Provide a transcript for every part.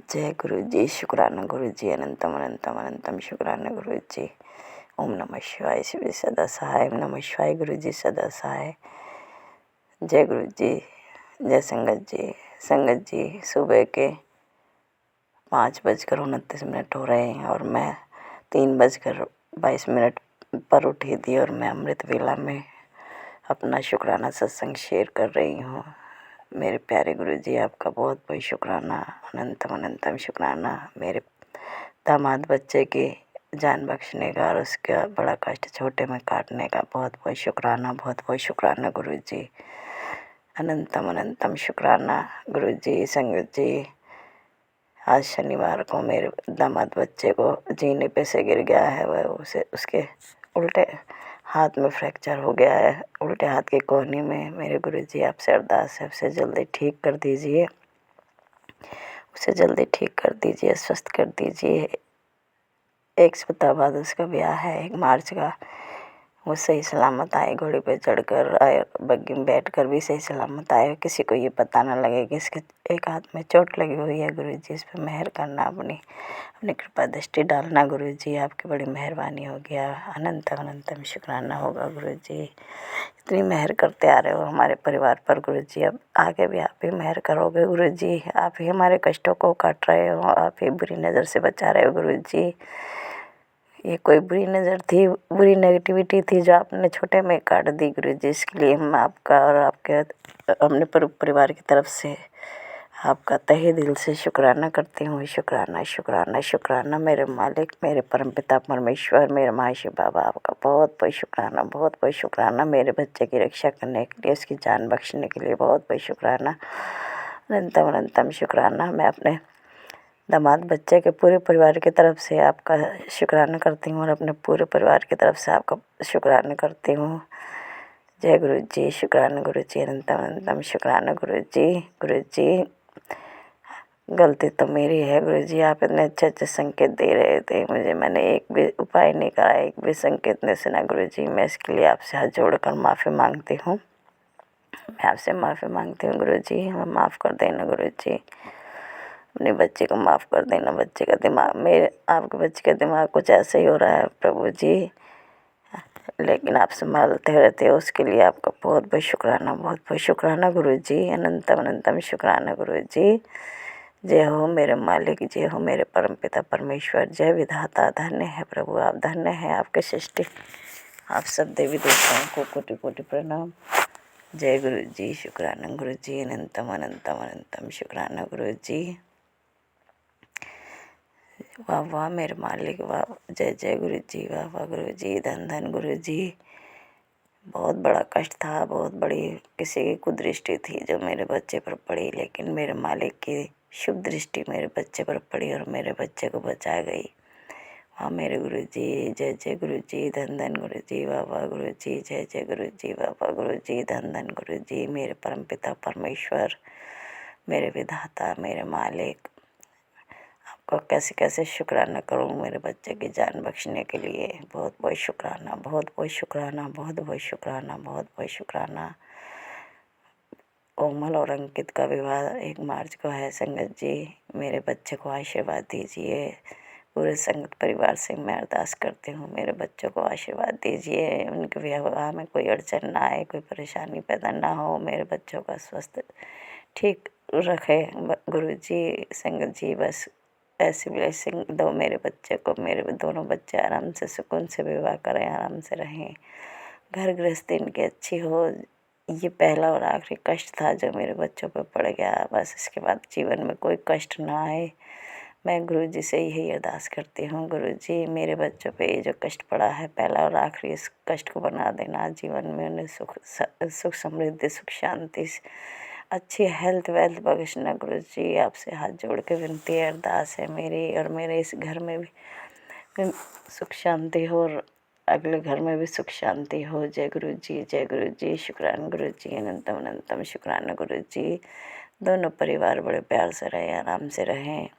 जय गुरु जी। शुक्राना गुरु जी। अनंतम अनंतम अनंतम शुक्राना गुरु जी। ओम नमः शिवाय। शिव सदा सहाय। ओम नमः शिवाय। गुरु जी सदा सहाय। जय गुरु जी। जय संगत जी। संगत जी, सुबह के 5:29 हो रहे हैं और मैं 3:22 पर उठी थी और मैं अमृत वेला में अपना शुक्राना सत्संग शेयर कर रही हूँ। मेरे प्यारे गुरु जी, आपका बहुत बहुत शुक्राना, अनंतम अनंतम शुक्राना। मेरे दामाद बच्चे की जान बख्शने का और उसका बड़ा कष्ट छोटे में काटने का बहुत बहुत शुक्राना, बहुत बहुत शुक्राना गुरु जी। अनंतम अनंतम शुक्राना गुरु जी। संगत जी, आज शनिवार को मेरे दामाद बच्चे को जीने पे से गिर गया है। वह उसके उल्टे हाथ में फ्रैक्चर हो गया है, उल्टे हाथ के कोहनी में। मेरे गुरुजी, आपसे अरदास है, उसे जल्दी ठीक कर दीजिए, उसे जल्दी ठीक कर दीजिए, स्वस्थ कर दीजिए। 1 सप्ताह बाद उसका ब्याह है, 1 मार्च का। वो सही सलामत आए, घोड़े पे चढ़कर आए, बग्गी में बैठकर भी सही सलामत आए। किसी को ये पता ना लगे कि इसके एक हाथ में चोट लगी हुई है। गुरुजी, इस पर मेहर करना, अपनी कृपा दृष्टि डालना गुरुजी। आपकी बड़ी मेहरबानी होगी। अनंतम अनंतम शुक्राना होगा गुरुजी। इतनी मेहर करते आ रहे हो हमारे परिवार पर गुरुजी, अब आगे भी आप ही मेहर करोगे गुरुजी। आप ही हमारे कष्टों को काट रहे हो, आप ही बुरी नज़र से बचा रहे हो गुरुजी। ये कोई बुरी नज़र थी, बुरी नेगेटिविटी थी जो आपने छोटे में काट दी गुरुजी। इसके लिए हम आपका और आपके अपने परिवार की तरफ से आपका तहे दिल से शुक्राना करती हूँ। शुक्राना शुक्राना शुक्राना मेरे मालिक, मेरे परमपिता परमेश्वर, मेरे महाशिव बाबा, आपका बहुत बहुत शुक्राना, बहुत बहुत शुक्राना। मेरे बच्चे की रक्षा करने के लिए, उसकी जान बख्शने के लिए बहुत बहुत शुक्राना, अनंतम अनंतम शुक्राना। मैं अपने दामाद बच्चे के पूरे परिवार की तरफ से आपका शुक्राना करती हूँ और अपने पूरे परिवार की तरफ से आपका शुक्राना करती हूँ। जय गुरु जी। शुक्राना गुरु जी। अनंतम अनंतम शुक्राना गुरु जी। गुरु जी, गलती तो मेरी है गुरु जी, आप इतने अच्छे अच्छे संकेत दे रहे थे मुझे, मैंने एक भी उपाय नहीं करा, एक भी संकेत नहीं सुना गुरु जी। मैं इसके लिए आपसे हाथ जोड़कर माफ़ी मांगती हूँ। मैं आपसे माफ़ी मांगती हूँ गुरु जी, हमें माफ़ कर देना गुरु जी। अपने बच्चे को माफ़ कर देना। बच्चे का दिमाग, मेरे आपके बच्चे का दिमाग कुछ ऐसे ही हो रहा है प्रभु जी, लेकिन आप संभालते रहते हो, उसके लिए आपका बहुत बहुत शुक्राना, बहुत बहुत शुक्राना गुरु जी। अनंतम अनंतम शुक्राना गुरु जी। जय हो मेरे मालिक, जय हो मेरे परमपिता परमेश्वर, जय विधाता। धन्य है प्रभु, आप धन्य हैं, आपके सृष्टि, आप सब देवी देवताओं को कोटि कोटि प्रणाम। जय गुरु जी। शुक्राना गुरु जी। अनंतम अनंतम अनंतम शुक्राना गुरु जी। वाह वाह मेरे मालिक, वाह, जय जय गुरु जी, वाह वाह गुरु जी, धन धन गुरु जी। बहुत बड़ा कष्ट था, बहुत बड़ी किसी की कुदृष्टि थी जो मेरे बच्चे पर पड़ी, लेकिन मेरे मालिक की शुभ दृष्टि मेरे बच्चे पर पड़ी और मेरे बच्चे को बचा गई। वाह मेरे गुरु जी, जय जय गुरु जी, धन धन गुरु जी, वाह वाह गुरु जी, जय जय गुरु जी, वाह वाह गुरु जी, धन धन गुरु जी। मेरे परमपिता परमेश्वर, मेरे विधाता, मेरे मालिक, आपका कैसे कैसे शुक्राना करूँ मेरे बच्चे की जान बख्शने के लिए। बहुत बहुत शुक्राना, बहुत बहुत शुक्राना, बहुत बहुत शुक्राना, बहुत बहुत शुक्राना। कोमल और अंकित का विवाह 1 मार्च को है। संगत जी, मेरे बच्चे को आशीर्वाद दीजिए। पूरे संगत परिवार से मैं अरदास करती हूँ, मेरे बच्चों को आशीर्वाद दीजिए, उनके विवाह में कोई अड़चन ना आए, कोई परेशानी पैदा ना हो, मेरे बच्चों का स्वस्थ ठीक रखे गुरु जी। संगत जी, बस ऐसी ब्लेसिंग दो मेरे बच्चे को, मेरे दोनों बच्चे आराम से सुकून से विवाह करें, आराम से रहें, घर गृहस्थी इनकी अच्छी हो। ये पहला और आखिरी कष्ट था जो मेरे बच्चों पर पड़ गया, बस इसके बाद जीवन में कोई कष्ट ना आए। मैं गुरु जी से यही अरदास करती हूँ, गुरु जी मेरे बच्चों पे ये जो कष्ट पड़ा है पहला और आखिरी, इस कष्ट को बना देना, जीवन में उन्हें सुख समृद्धि, सुख शांति, अच्छी हेल्थ वेल्थ बख्शना गुरु जी। आपसे हाथ जोड़ के विनती है, अरदास है मेरी, और मेरे इस घर में भी सुख शांति हो और अगले घर में भी सुख शांति हो। जय गुरु जी, जय गुरु जी। शुक्रान गुरु जी। अनंतम अनंतम शुक्राना गुरु जी। दोनों परिवार बड़े प्यार से रहें, आराम से रहें।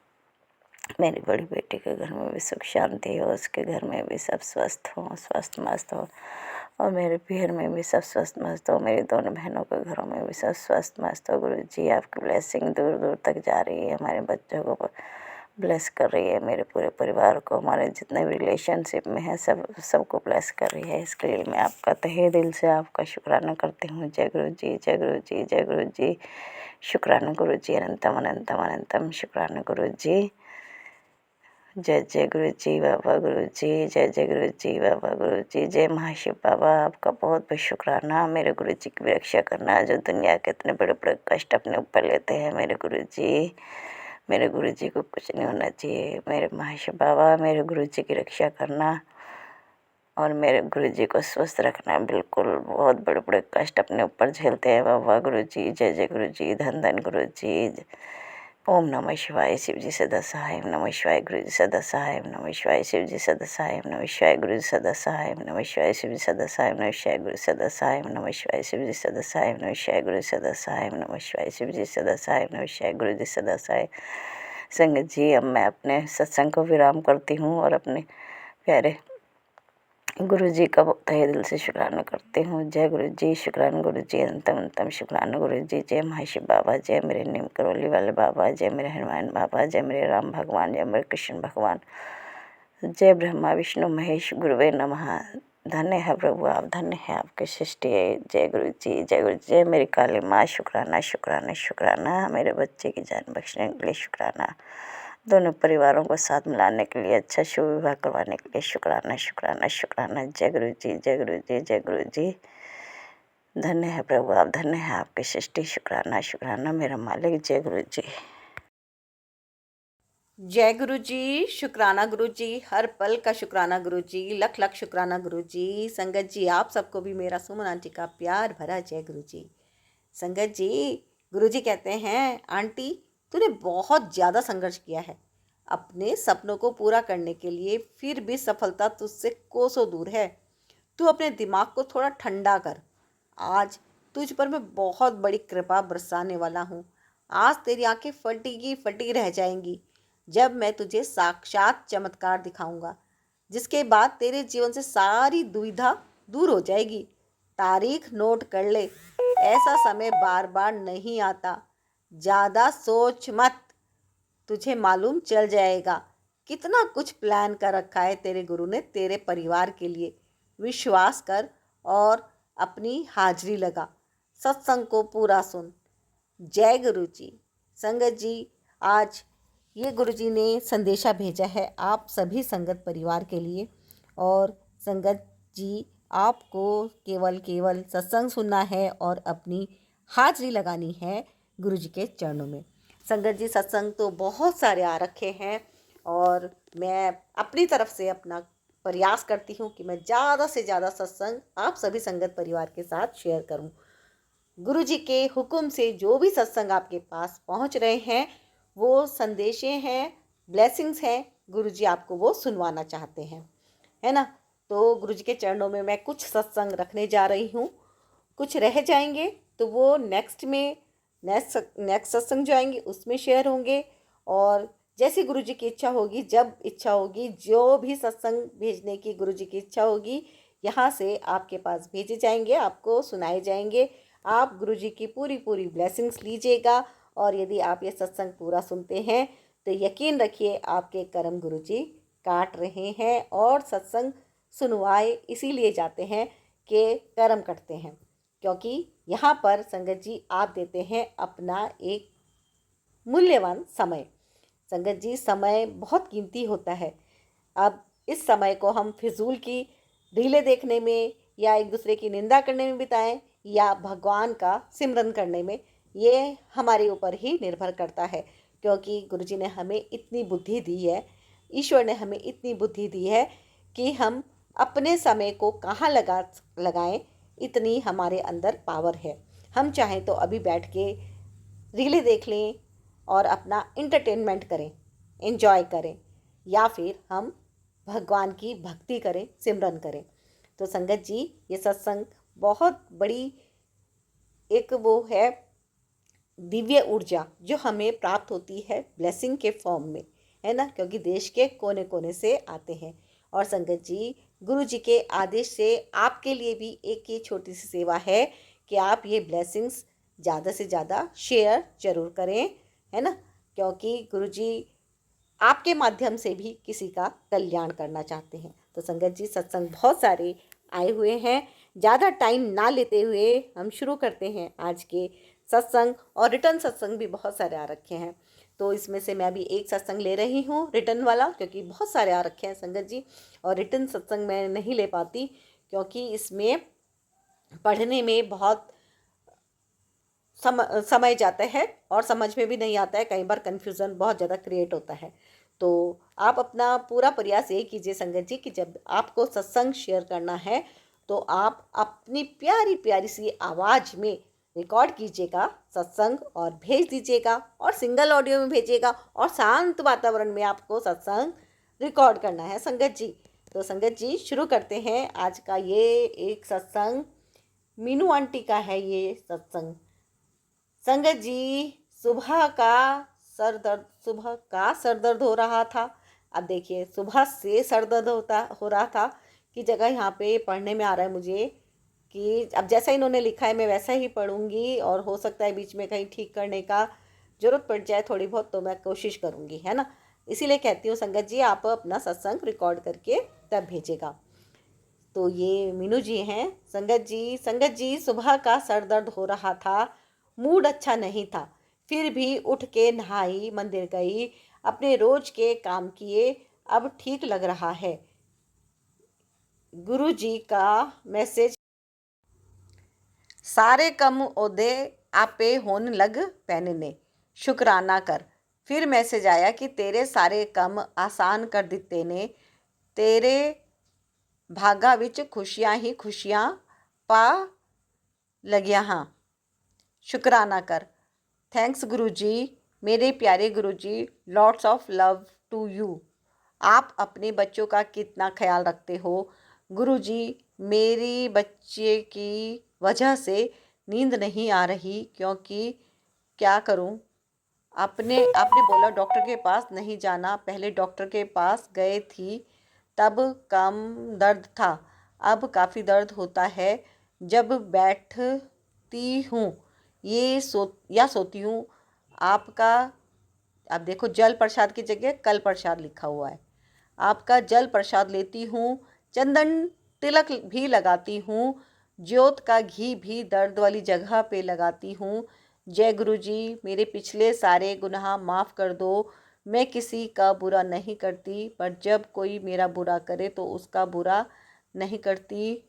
मेरी बड़ी बेटी के घर में भी सुख शांति हो, उसके घर में भी सब स्वस्थ हो, स्वस्थ मस्त हो, और मेरे पीहर में भी सब स्वस्थ मस्त हो, मेरी दोनों बहनों के घरों में भी सब स्वस्थ मस्त हो। गुरु जी आपकी ब्लेसिंग दूर दूर तक जा रही है, हमारे बच्चों को ब्लेस कर रही है, मेरे पूरे परिवार को, हमारे जितने भी रिलेशनशिप में है सबको ब्लेस कर रही है। इसके लिए मैं आपका तहे दिल से आपका शुक्राना करती हूँ। जय गुरु जी, जय गुरु जी, जय गुरु जी। शुक्राना गुरु जी, अनंतम अनंतम अनंतम शुक्राना गुरु जी। जय जय गुरु जी बाबा गुरु जी, जय जय गुरु जी बाबा गुरु जी। जय महाशिव बाबा, आपका बहुत बहुत शुक्राना। मेरे गुरु जी की रक्षा करना, जो दुनिया के इतने बड़े बड़े कष्ट अपने ऊपर लेते हैं मेरे गुरु जी, मेरे गुरु जी को कुछ नहीं होना चाहिए। मेरे महाशिव बाबा, मेरे गुरु जी की रक्षा करना और मेरे गुरु जी को स्वस्थ रखना। बिल्कुल बहुत बड़े बड़े कष्ट अपने ऊपर झेलते हैं बाबा गुरु जी। जय जय गुरु जी, धन धन गुरु जी। ओम नमः शिवाय, शिव जी सदा सहाय, नमः शिवाय, गुरु जी सदा सहाय, नमः शिवाय, शिव जी सदा सहाय, नमः शिवाय, गुरु जी सदा सहाय, नमः शिवाय, शिव जी सदा सहाय, नमः शिवाय, गुरु सदा सहाय, नमः शिवाय, शिव जी सदा सहाय, नमः शिवाय, गुरु सदा सहाय, नमः शिवाय, शिव जी सदा सहाय, नमः शिवाय, गुरु जी सदा सहाय। संगत जी, अब मैं अपने सत्संग को विराम करती हूँ और अपने प्यारे गुरु जी का तहे दिल से शुक्राना करती हूँ। जय गुरु जी, शुक्राना गुरु जी, अंतम अंतम शुक्राना गुरु जी। जय महाशिव बाबा, जय मेरे नीम करौली वाले बाबा, जय मेरे हनुमान बाबा, जय मेरे राम भगवान, जय मेरे कृष्ण भगवान। जय ब्रह्मा विष्णु महेश गुरुवे नमः। धन्य है प्रभु आप, धन्य है आपकी सृष्टि है। जय गुरु जी, जय गुरु जी। जय मेरी काली माँ, शुक्राना शुक्राना शुक्राना। मेरे बच्चे की जान बख्शने के लिए शुक्राना। दोनों परिवारों को साथ मिलाने के लिए, अच्छा शुभ विवाह करवाने के लिए शुक्राना शुक्राना शुक्राना। जय गुरु जी, जय गुरु जी, जय गुरु जी। धन्य है प्रभु आप, धन्य है आपकी सृष्टि। शुक्राना शुक्राना मेरा मालिक। जय गुरु जी। जय गुरु जी, शुक्राना गुरु जी, हर पल का शुक्राना गुरु जी, लख लख शुक्राना गुरु जी। संगत जी, आप सबको भी मेरा सुमन आंटी का प्यार भरा जय गुरु जी। संगत जी, गुरु जी कहते हैं, आंटी तूने बहुत ज़्यादा संघर्ष किया है अपने सपनों को पूरा करने के लिए, फिर भी सफलता तुझसे कोसों दूर है। तू अपने दिमाग को थोड़ा ठंडा कर। आज तुझ पर मैं बहुत बड़ी कृपा बरसाने वाला हूँ। आज तेरी आंखें फटी की फटी रह जाएंगी जब मैं तुझे साक्षात चमत्कार दिखाऊंगा, जिसके बाद तेरे जीवन से सारी दुविधा दूर हो जाएगी। तारीख नोट कर ले, ऐसा समय बार बार नहीं आता। ज़्यादा सोच मत, तुझे मालूम चल जाएगा कितना कुछ प्लान कर रखा है तेरे गुरु ने तेरे परिवार के लिए। विश्वास कर और अपनी हाजिरी लगा, सत्संग को पूरा सुन। जय गुरु जी। संगत जी, आज ये गुरु जी ने संदेशा भेजा है आप सभी संगत परिवार के लिए। और संगत जी, आपको केवल केवल सत्संग सुनना है और अपनी हाजिरी लगानी है गुरु जी के चरणों में। संगत जी, सत्संग तो बहुत सारे आ रखे हैं और मैं अपनी तरफ से अपना प्रयास करती हूँ कि मैं ज़्यादा से ज़्यादा सत्संग आप सभी संगत परिवार के साथ शेयर करूँ। गुरु जी के हुक्म से जो भी सत्संग आपके पास पहुंच रहे हैं वो संदेशे हैं, ब्लेसिंग्स हैं। गुरु जी आपको वो सुनवाना चाहते हैं, है ना। तो गुरु जी के चरणों में मैं कुछ सत्संग रखने जा रही हूँ। कुछ रह जाएंगे तो वो नेक्स्ट सत्संग जो आएंगे उसमें शेयर होंगे। और जैसे गुरु जी की इच्छा होगी, जब इच्छा होगी, जो भी सत्संग भेजने की गुरु जी की इच्छा होगी, यहाँ से आपके पास भेजे जाएंगे, आपको सुनाए जाएंगे। आप गुरु जी की पूरी पूरी ब्लेसिंग्स लीजिएगा। और यदि आप ये सत्संग पूरा सुनते हैं तो यकीन रखिए आपके कर्म गुरु जी काट रहे हैं। और सत्संग सुनवाए इसीलिए जाते हैं कि कर्म कटते हैं, क्योंकि यहाँ पर संगत जी आप देते हैं अपना एक मूल्यवान समय। संगत जी, समय बहुत कीमती होता है। अब इस समय को हम फिजूल की रीलें देखने में या एक दूसरे की निंदा करने में बिताएं या भगवान का सिमरन करने में, ये हमारे ऊपर ही निर्भर करता है। क्योंकि गुरुजी ने हमें इतनी बुद्धि दी है, ईश्वर ने हमें इतनी बुद्धि दी है कि हम अपने समय को कहाँ लगाएं, इतनी हमारे अंदर पावर है। हम चाहें तो अभी बैठ के रीलें देख लें और अपना इंटरटेनमेंट करें, एंजॉय करें, या फिर हम भगवान की भक्ति करें, सिमरन करें। तो संगत जी, ये सत्संग बहुत बड़ी एक वो है दिव्य ऊर्जा जो हमें प्राप्त होती है ब्लेसिंग के फॉर्म में, है ना। क्योंकि देश के कोने कोने से आते हैं। और संगत जी, गुरु जी के आदेश से आपके लिए भी एक ये छोटी सी सेवा है कि आप ये ब्लेसिंग्स ज़्यादा से ज़्यादा शेयर जरूर करें, है ना, क्योंकि गुरु जी आपके माध्यम से भी किसी का कल्याण करना चाहते हैं। तो संगत जी, सत्संग बहुत सारे आए हुए हैं, ज़्यादा टाइम ना लेते हुए हम शुरू करते हैं आज के सत्संग। और रिटर्न सत्संग भी बहुत सारे आ रखे हैं, तो इसमें से मैं भी एक सत्संग ले रही हूँ रिटर्न वाला, क्योंकि बहुत सारे आ रखे हैं संगत जी। और रिटर्न सत्संग मैं नहीं ले पाती क्योंकि इसमें पढ़ने में बहुत समय जाता है और समझ में भी नहीं आता है, कई बार कन्फ्यूज़न बहुत ज़्यादा क्रिएट होता है। तो आप अपना पूरा प्रयास ये कीजिए संगत जी कि जब आपको सत्संग शेयर करना है तो आप अपनी प्यारी प्यारी सी आवाज़ में रिकॉर्ड कीजिएगा सत्संग और भेज दीजिएगा, और सिंगल ऑडियो में भेजिएगा, और शांत वातावरण में आपको सत्संग रिकॉर्ड करना है संगत जी। तो संगत जी, शुरू करते हैं आज का ये एक सत्संग। मीनू आंटी का है ये सत्संग। संगत जी, सुबह का सर दर्द हो रहा था। अब देखिए, सुबह से सर दर्द हो रहा था कि जगह यहाँ पे पढ़ने में आ रहा है मुझे कि अब जैसा इन्होंने लिखा है मैं वैसा ही पढ़ूंगी, और हो सकता है बीच में कहीं ठीक करने का ज़रूरत पड़ जाए थोड़ी बहुत, तो मैं कोशिश करूँगी, है ना। इसीलिए कहती हूँ संगत जी, आप अपना सत्संग रिकॉर्ड करके तब भेजेगा। तो ये मीनू जी हैं। संगत जी, सुबह का सर दर्द हो रहा था, मूड अच्छा नहीं था, फिर भी उठ के नहाई, मंदिर गई, अपने रोज के काम किए, अब ठीक लग रहा है। गुरु जी का मैसेज, सारे कम ओदे आपे होन लग पैने ने, शुक्राना कर। फिर मैसेज आया कि तेरे सारे कम आसान कर दिते ने, तेरे भागा विच खुशियां ही खुशियां पा लगिया हाँ, शुक्राना कर। थैंक्स गुरु जी, मेरे प्यारे गुरु जी, lots of love to you. आप अपने बच्चों का कितना ख्याल रखते हो गुरु जी। मेरी बच्चे की वजह से नींद नहीं आ रही, क्योंकि क्या करूं। आपने आपने बोला डॉक्टर के पास नहीं जाना, पहले डॉक्टर के पास गए थी तब कम दर्द था, अब काफ़ी दर्द होता है जब बैठती हूँ या सोती हूँ। आपका, अब देखो, जल प्रसाद की जगह कल प्रसाद लिखा हुआ है। आपका जल प्रसाद लेती हूँ, चंदन तिलक भी लगाती हूँ, ज्योत का घी भी दर्द वाली जगह पे लगाती हूँ। जय गुरु जी, मेरे पिछले सारे गुनाह माफ़ कर दो। मैं किसी का बुरा नहीं करती, पर जब कोई मेरा बुरा करे तो उसका बुरा नहीं करती,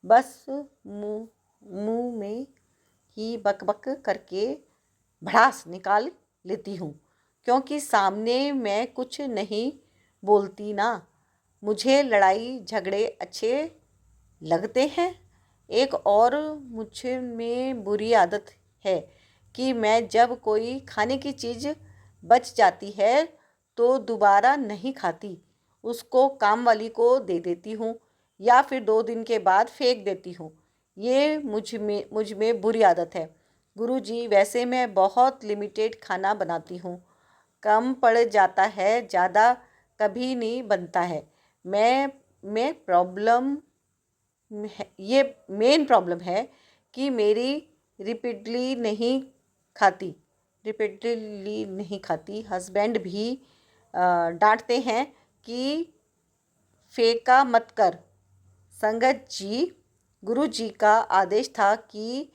बस मुँह मुँह में ही बकबक करके भड़ास निकाल लेती हूँ, क्योंकि सामने मैं कुछ नहीं बोलती ना। मुझे लड़ाई झगड़े अच्छे लगते हैं। एक और मुझ में बुरी आदत है कि मैं जब कोई खाने की चीज़ बच जाती है तो दोबारा नहीं खाती, उसको काम वाली को दे देती हूँ या फिर 2 दिन के बाद फेंक देती हूँ। ये मुझ में बुरी आदत है गुरु जी। वैसे मैं बहुत लिमिटेड खाना बनाती हूँ, कम पड़ जाता है, ज़्यादा कभी नहीं बनता है। मैं प्रॉब्लम ये मेन प्रॉब्लम है कि मेरी रिपीटली नहीं खाती। हस्बैंड भी डांटते हैं कि फेंका मत कर। संगत जी, गुरु जी का आदेश था कि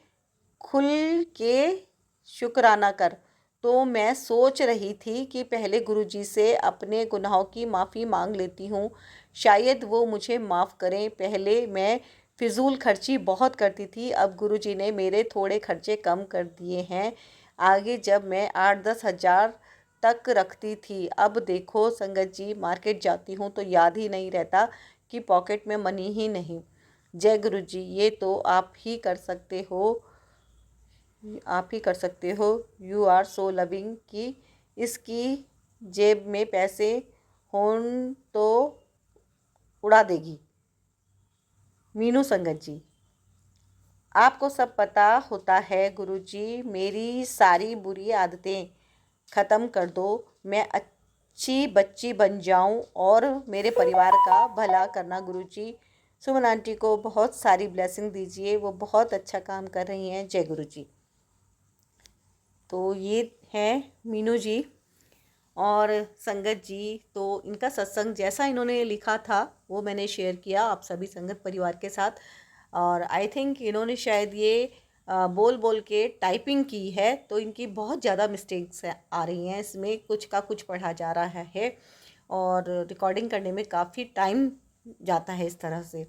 खुल के शुक्राना कर, तो मैं सोच रही थी कि पहले गुरुजी से अपने गुनाहों की माफ़ी मांग लेती हूँ, शायद वो मुझे माफ़ करें। पहले मैं फिजूल खर्ची बहुत करती थी, अब गुरुजी ने मेरे थोड़े खर्चे कम कर दिए हैं। आगे जब मैं 8-10 हज़ार तक रखती थी, अब देखो संगत जी, मार्केट जाती हूँ तो याद ही नहीं रहता कि पॉकेट में मनी ही नहीं। जय गुरु जी, ये तो आप ही कर सकते हो। यू आर सो लविंग कि इसकी जेब में पैसे हों तो उड़ा देगी। मीनू संगत जी, आपको सब पता होता है गुरुजी, मेरी सारी बुरी आदतें ख़त्म कर दो। मैं अच्छी बच्ची बन जाऊं और मेरे परिवार का भला करना गुरुजी। सुमन आंटी को बहुत सारी ब्लेसिंग दीजिए, वो बहुत अच्छा काम कर रही हैं। जय गुरुजी। तो ये हैं मीनू जी और संगत जी। तो इनका सत्संग जैसा इन्होंने लिखा था वो मैंने शेयर किया आप सभी संगत परिवार के साथ। और आई थिंक इन्होंने शायद ये बोल बोल के टाइपिंग की है, तो इनकी बहुत ज़्यादा मिस्टेक्स आ रही हैं इसमें, कुछ का कुछ पढ़ा जा रहा है और रिकॉर्डिंग करने में काफ़ी टाइम जाता है इस तरह से।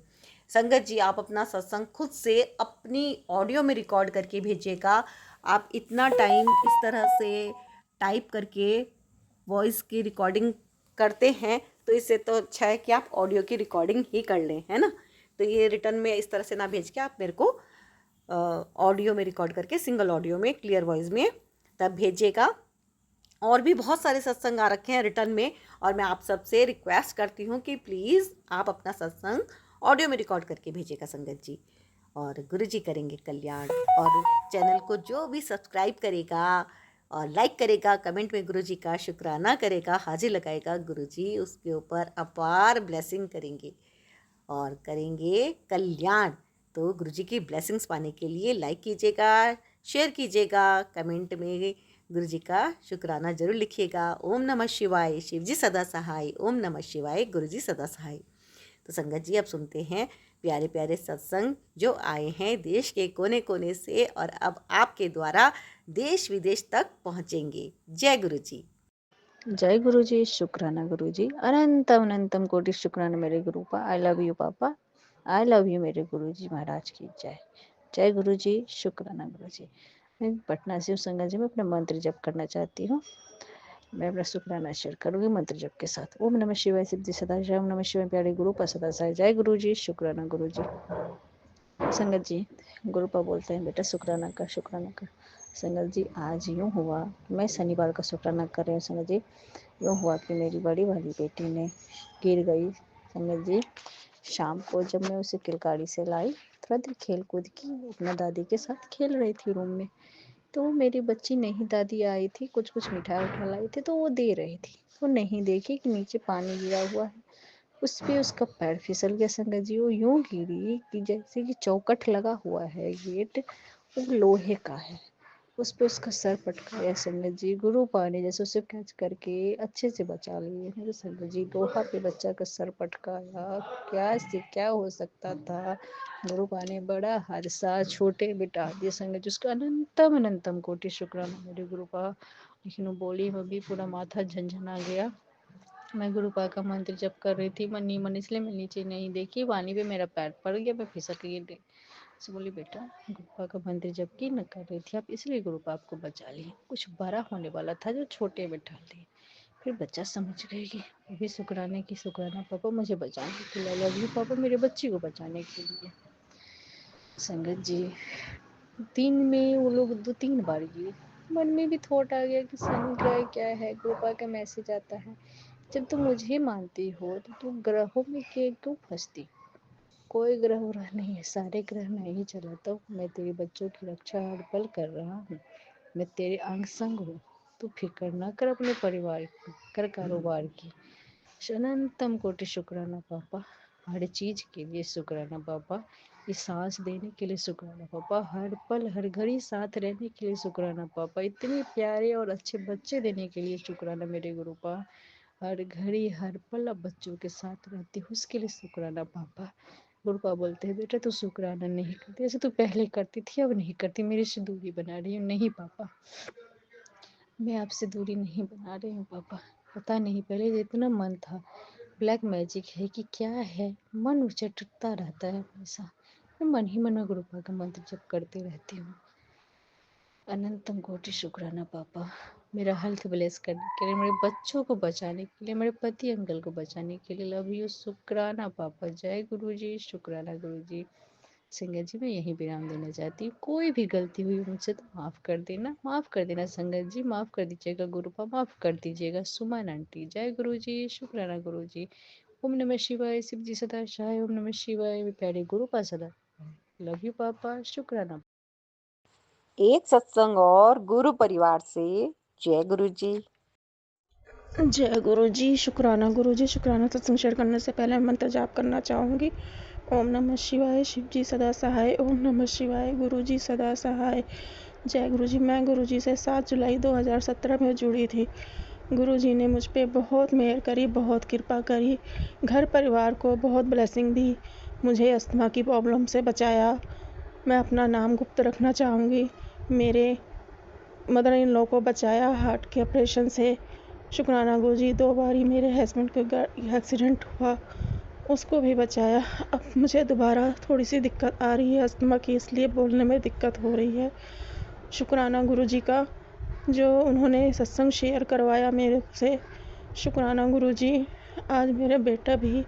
संगत जी आप अपना सत्संग खुद से अपनी ऑडियो में रिकॉर्ड करके भेजिएगा। आप इतना टाइम इस तरह से टाइप करके वॉइस की रिकॉर्डिंग करते हैं, तो इससे तो अच्छा है कि आप ऑडियो की रिकॉर्डिंग ही कर लें, है ना। तो ये रिटर्न में इस तरह से ना भेज के आप मेरे को ऑडियो में रिकॉर्ड करके सिंगल ऑडियो में क्लियर वॉइस में तब भेजिएगा। और भी बहुत सारे सत्संग आ रखे हैं रिटर्न में, और मैं आप सबसे रिक्वेस्ट करती हूँ कि प्लीज़ आप अपना सत्संग ऑडियो में रिकॉर्ड करके भेजिएगा संगत जी। और गुरु जी करेंगे कल्याण। और चैनल को जो भी सब्सक्राइब करेगा और लाइक करेगा, कमेंट में गुरु जी का शुक्राना करेगा, हाजिर लगाएगा, गुरु जी उसके ऊपर अपार ब्लेसिंग करेंगे और करेंगे कल्याण। तो गुरु जी की ब्लेसिंग्स पाने के लिए लाइक कीजिएगा, शेयर कीजिएगा, कमेंट में गुरु जी का शुक्राना जरूर लिखिएगा। ओम नमः शिवाय, शिव जी सदा सहाय। ओम नमः शिवाय, गुरु जी सदा सहाय। तो संगत जी अब सुनते हैं प्यारे प्यारे सत्संग जो आए हैं देश के कोने कोने से और अब आपके द्वारा देश विदेश तक पहुंचेंगे। जय गुरु जी। जय गुरु जी, शुक्राना गुरु जी, अनंतम अनंतम कोटि शुक्राना मेरे गुरु पा। आई लव यू पापा, आई लव यू मेरे गुरु जी महाराज की जय। जय गुरु जी, शुक्राना गुरु जी। मैं पटना से हूँ संगत जी, मैं अपना मंत्र जप करना चाहती हूँ। मैं अपना शुक्राना शेयर करूँगी मंत्र जप के साथ। ओम नमः शिवाय, सिद्धि सदा शिवाय। ओम नमः शिवाय, प्यारे गुरु पर सदा साई। जय गुरु जी, शुक्राना गुरु जी। संगत जी, गुरु पा बोलते हैं बेटा शुक्राना कर, शुक्राना कर। संगत जी आज यूँ हुआ, मैं शनिवार का शुक्राना कर रही हूँ संगत जी। यूँ हुआ कि मेरी बड़ी वाली बेटी ने गिर गई संगत जी। शाम को जब मैं उसे किलकारी से लाई, थोड़ा देर खेल कूद की, अपना दादी के साथ खेल रही थी रूम में। तो मेरी बच्ची नहीं दादी आई थी, कुछ कुछ मिठाई उठा लाई थी तो वो दे रही थी। वो नहीं देखी कि नीचे पानी गिरा हुआ है, उस पे उसका पैर फिसल गया संगत जी। वो यूं गिरी कि जैसे कि चौकट लगा हुआ है गेट, वो लोहे का है, उस पे उसका सर पटकाया संगत जी। गुरु पाने जैसे उसे कैच करके अच्छे से बचा लिए मेरे संगत जी। लोहा पे बच्चा का सर पटकाया, क्या से क्या हो सकता था। गुरु पाने बड़ा हादसा छोटे बिटा दिए संगत जी। उसका अनंतम अनंतम कोटि शुक्राना मेरे गुरु पा। लेकिन वो बोली में भी पूरा माथा झंझना गया। मैं गुरुपा का मंत्र जप कर रही थी मन ही मन, इसलिए मैं नीचे नहीं देखी, पानी पे मेरा पैर पड़ गया, मैं फिसक गई। तो बोली बेटा गुरुपा का मंत्र जप की न कर रही थी आप, इसलिए गुरुपा आपको बचा लिए। कुछ बड़ा होने वाला था जो छोटे बैठा लिए। फिर बच्चा समझ गई कि वो भी शुक्राने की, शुक्राना पापा मुझे बचाने के लिए, लव यू पापा मेरे बच्ची को बचाने के लिए। संगत जी दिन में वो लोग 2-3 बार गिरे। मन में भी थॉट आ गया कि शनि ग्रह क्या है, गुरुपा का मैसेज आता है, जब तुम मुझे मानती हो तो तुम ग्रहों में क्यों फंसती। कोई ग्रह व्रह नहीं है, सारे ग्रह मैं ही चलाता हूँ। मैं तेरे बच्चों की रक्षा हर पल कर रहा हूँ, मैं तेरे अंग संग हूँ। तू फिक्र ना कर अपने परिवार की, कर कारोबार की। अनंतम कोटि शुक्राना पापा, हर चीज के लिए शुक्राना पापा। ये सांस देने के लिए शुक्राना पापा, हर पल हर घड़ी साथ रहने के लिए शुक्राना पापा, इतने प्यारे और अच्छे बच्चे देने के लिए शुक्राना मेरे गुरु पा। हर घड़ी हर पल अब बच्चों के साथ रहती हूँ उसके लिए शुक्राना पापा। गुरुपा बोलते हैं बेटा तू शुक्राना नहीं करती, जैसे तू पहले करती थी अब नहीं करती, मेरे से दूरी बना रही हूँ। नहीं पापा, मैं आपसे दूरी नहीं बना रही हूँ पापा। पता नहीं पहले इतना मन था, ब्लैक मैजिक है कि क्या है, मन उचटता रहता है हमेशा। मैं मन ही मन में गुरुपा का मंत्र जप करती रहती हूँ। अनंतम कोटि शुक्राना पापा, मेरा हेल्थ ब्लेस करने के लिए, मेरे बच्चों को बचाने के लिए, मेरे पति अंकल को बचाने के लिए, लव यू शुक्राना पापा। जय गुरु जी, शुक्राना गुरु जी। संगत जी मैं यही विराम देना चाहती हूँ। कोई भी गलती हुई मुझसे तो माफ़ कर देना, माफ़ कर देना संगत जी, माफ़ कर दीजिएगा गुरुपा, माफ़ कर दीजिएगा सुमन आंटी। जय गुरु जी, शुक्राना गुरु जी। ओम नमः शिवाय, शिव जी सदा सहाय। ओम नमः शिवाय, प्यारे गुरुपा सदा। लव यू पापा, शुक्राना। एक सत्संग और गुरु परिवार से। जय गुरु जी। जय गुरु जी, शुक्राना गुरु जी, शुक्राना। सत्संग शेयर करने से पहले मंत्र जाप करना चाहूँगी। ओम नमः शिवाय, शिव जी सदा सहाय। ओम नमः शिवाय, गुरु जी सदा सहाय। जय गुरु जी। मैं गुरु जी से 7 जुलाई 2017 में जुड़ी थी। गुरु जी ने मुझ पे बहुत मेहर करी, बहुत कृपा करी, घर परिवार को बहुत ब्लेसिंग दी, मुझे अस्थमा की प्रॉब्लम से बचाया। मैं अपना नाम गुप्त रखना चाहूँगी। मेरे मदर इन लॉ को बचाया हार्ट के ऑपरेशन से। शुक्राना गुरु जी। 2 बारी मेरे हस्बैंड का एक्सीडेंट हुआ, उसको भी बचाया। अब मुझे दोबारा थोड़ी सी दिक्कत आ रही है अस्थमा की, इसलिए बोलने में दिक्कत हो रही है। शुक्राना गुरु जी का, जो उन्होंने सत्संग शेयर करवाया मेरे से। शुक्राना गुरु जी। आज मेरा बेटा भी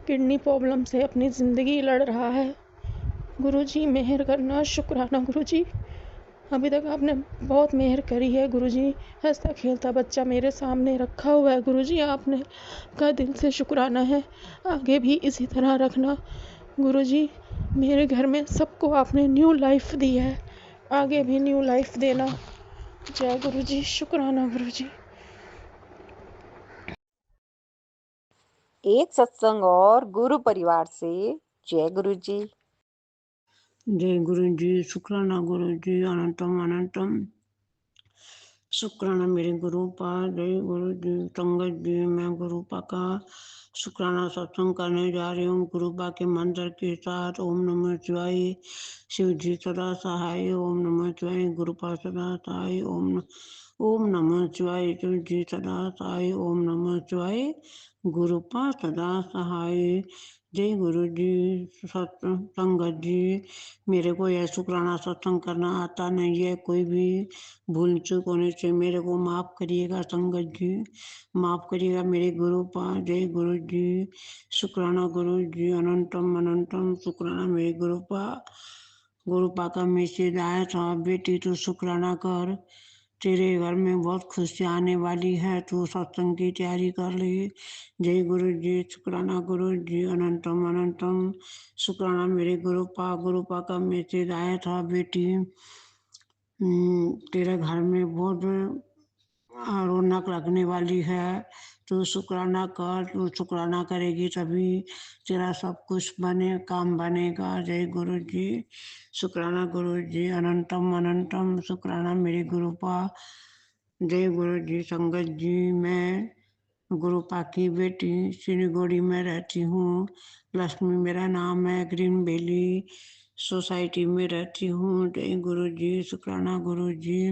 किडनी प्रॉब्लम से अपनी ज़िंदगी लड़ रहा है। गुरु जी मेहर करना। शुक्राना गुरु जी। अभी तक आपने बहुत मेहर करी है गुरु जी। हंसता खेलता बच्चा मेरे सामने रखा हुआ है गुरु जी, आपने का दिल से शुक्राना है। आगे भी इसी तरह रखना गुरु जी। मेरे घर में सबको आपने न्यू लाइफ दी है, आगे भी न्यू लाइफ देना। जय गुरु जी। शुक्राना गुरु जी। एक सत्संग और गुरु परिवार से जय गुरु जी। जय गुरु जी, शुक्राना गुरु जी, अनंतम अनंतम शुक्राना मेरे गुरुपा। जय गुरु जी। संगत जी, मैं गुरुपा का शुक्राना सत्संग करने जा रही हूँ गुरुपा के मंत्र के साथ। ओम नमः शिवाय, शिव जी सदा सहाय। ओम नमः शिवाय, गुरुपा सदा सहाय। ओम नमः शिवाय, शिव जी सदा सहाय। ओम नमः शिवाय, गुरुपा सदा सहाय। जय गुरु जी। संगत जी, मेरे को यह शुक्राना सत्संग करना आता नहीं है, कोई भी भूल चूक होने से मेरे को माफ़ करिएगा संगत जी, माफ़ करिएगा मेरे गुरु पा। जय गुरु जी। शुक्राना गुरु जी, अनंतम अनंतम शुक्राना मेरे गुरु पा। गुरु पा का मैसेज आया था, बेटी तू शुक्राना कर, तेरे घर में बहुत खुशियाँ आने वाली है, तू सत्संग की तैयारी कर ली। जय गुरु जी। शुक्राना गुरु जी, अनंतम अनंतम शुक्राना मेरे गुरु पा का मैसेज आया था, बेटी तेरे घर में बहुत रौनक लगने वाली है, तू शुक्राना कर, तू शुक्राना करेगी तभी तेरा सब कुछ बने, काम बनेगा। जय गुरु जी। शुक्राना गुरु जी, अनंतम अनंतम शुक्राना मेरे गुरुपा। जय गुरु जी। संगत जी, मैं गुरुपा की बेटी सिलीगुड़ी में रहती हूँ। लक्ष्मी मेरा नाम है, ग्रीन वैली सोसाइटी में रहती हूँ। जय गुरु जी। शुक्राना गुरु जी,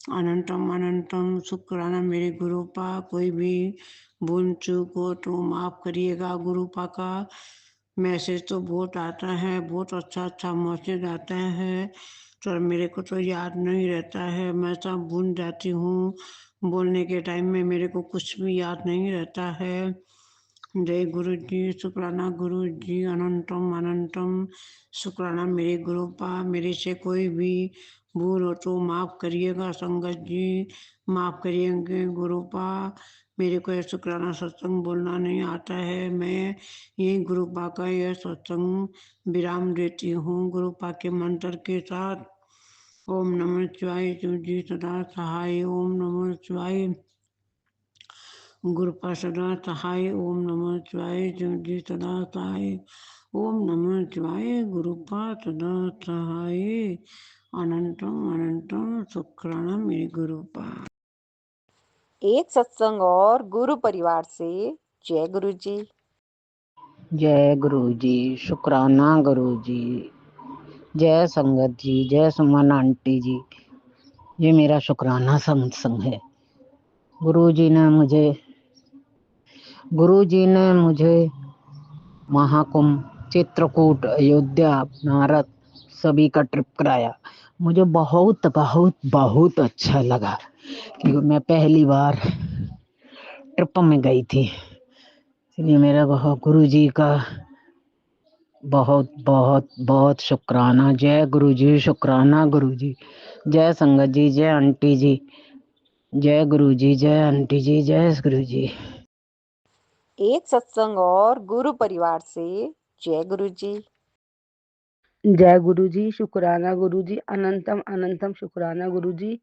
अनंतम अनंतम शुक्राना मेरे गुरुपा। कोई भी भूल चूक हो तो माफ़ करिएगा गुरुपा का। मैसेज तो बहुत आता है, बहुत अच्छा अच्छा मैसेज आता है, तो मेरे को तो याद नहीं रहता है, मैं सब भूल जाती हूँ। बोलने के टाइम में मेरे को कुछ भी याद नहीं रहता है। जय गुरु जी। शुक्राना गुरु जी, अनंतम अनंतम शुक्राना मेरे गुरुपा। मेरे से कोई भी भूल हो तो माफ़ करिएगा संगत जी, माफ़ करिएंगे गुरुपा। मेरे को यह शुक्राना सत्संग बोलना नहीं आता है, मैं यही गुरुपा का यह सत्संग विराम देती हूँ गुरुपा के मंत्र के साथ। ओम नमः शिवाय, शिव जी सदा सहाय। ओम नमः शिवाय, गुरुपा सदा सहाय। ओम नमः शिवाय, शिव जी सदा सहाय। ओम नमः शिवाय, गुरुपा सदा सहाय। अनंतम अनंतम शुक्राना मेरे गुरुपा। एक सत्संग और गुरु परिवार से जय गुरु जी। जय गुरु जी। शुक्राना गुरु जी। जय संगत जी, जय सुमन आंटी जी। ये मेरा शुक्राना सत्संग है। गुरु जी ने मुझे महाकुंभ, चित्रकूट, अयोध्या, भारत सभी का ट्रिप कराया। मुझे बहुत बहुत बहुत अच्छा लगा क्योंकि मैं पहली बार ट्रिप में गई थी, इसलिए मेरा बहुत गुरु जी का बहुत बहुत बहुत शुक्राना। जय गुरु जी। शुक्राना गुरु जी। जय संगत जी, जय आंटी जी, जय गुरु जी, जय आंटी जी, जय गुरु जी। एक सत्संग और गुरु परिवार से जय गुरु जी। जय गुरु जी। शुक्राना गुरु जी, अनंतम अनंतम शुक्राना गुरु जी।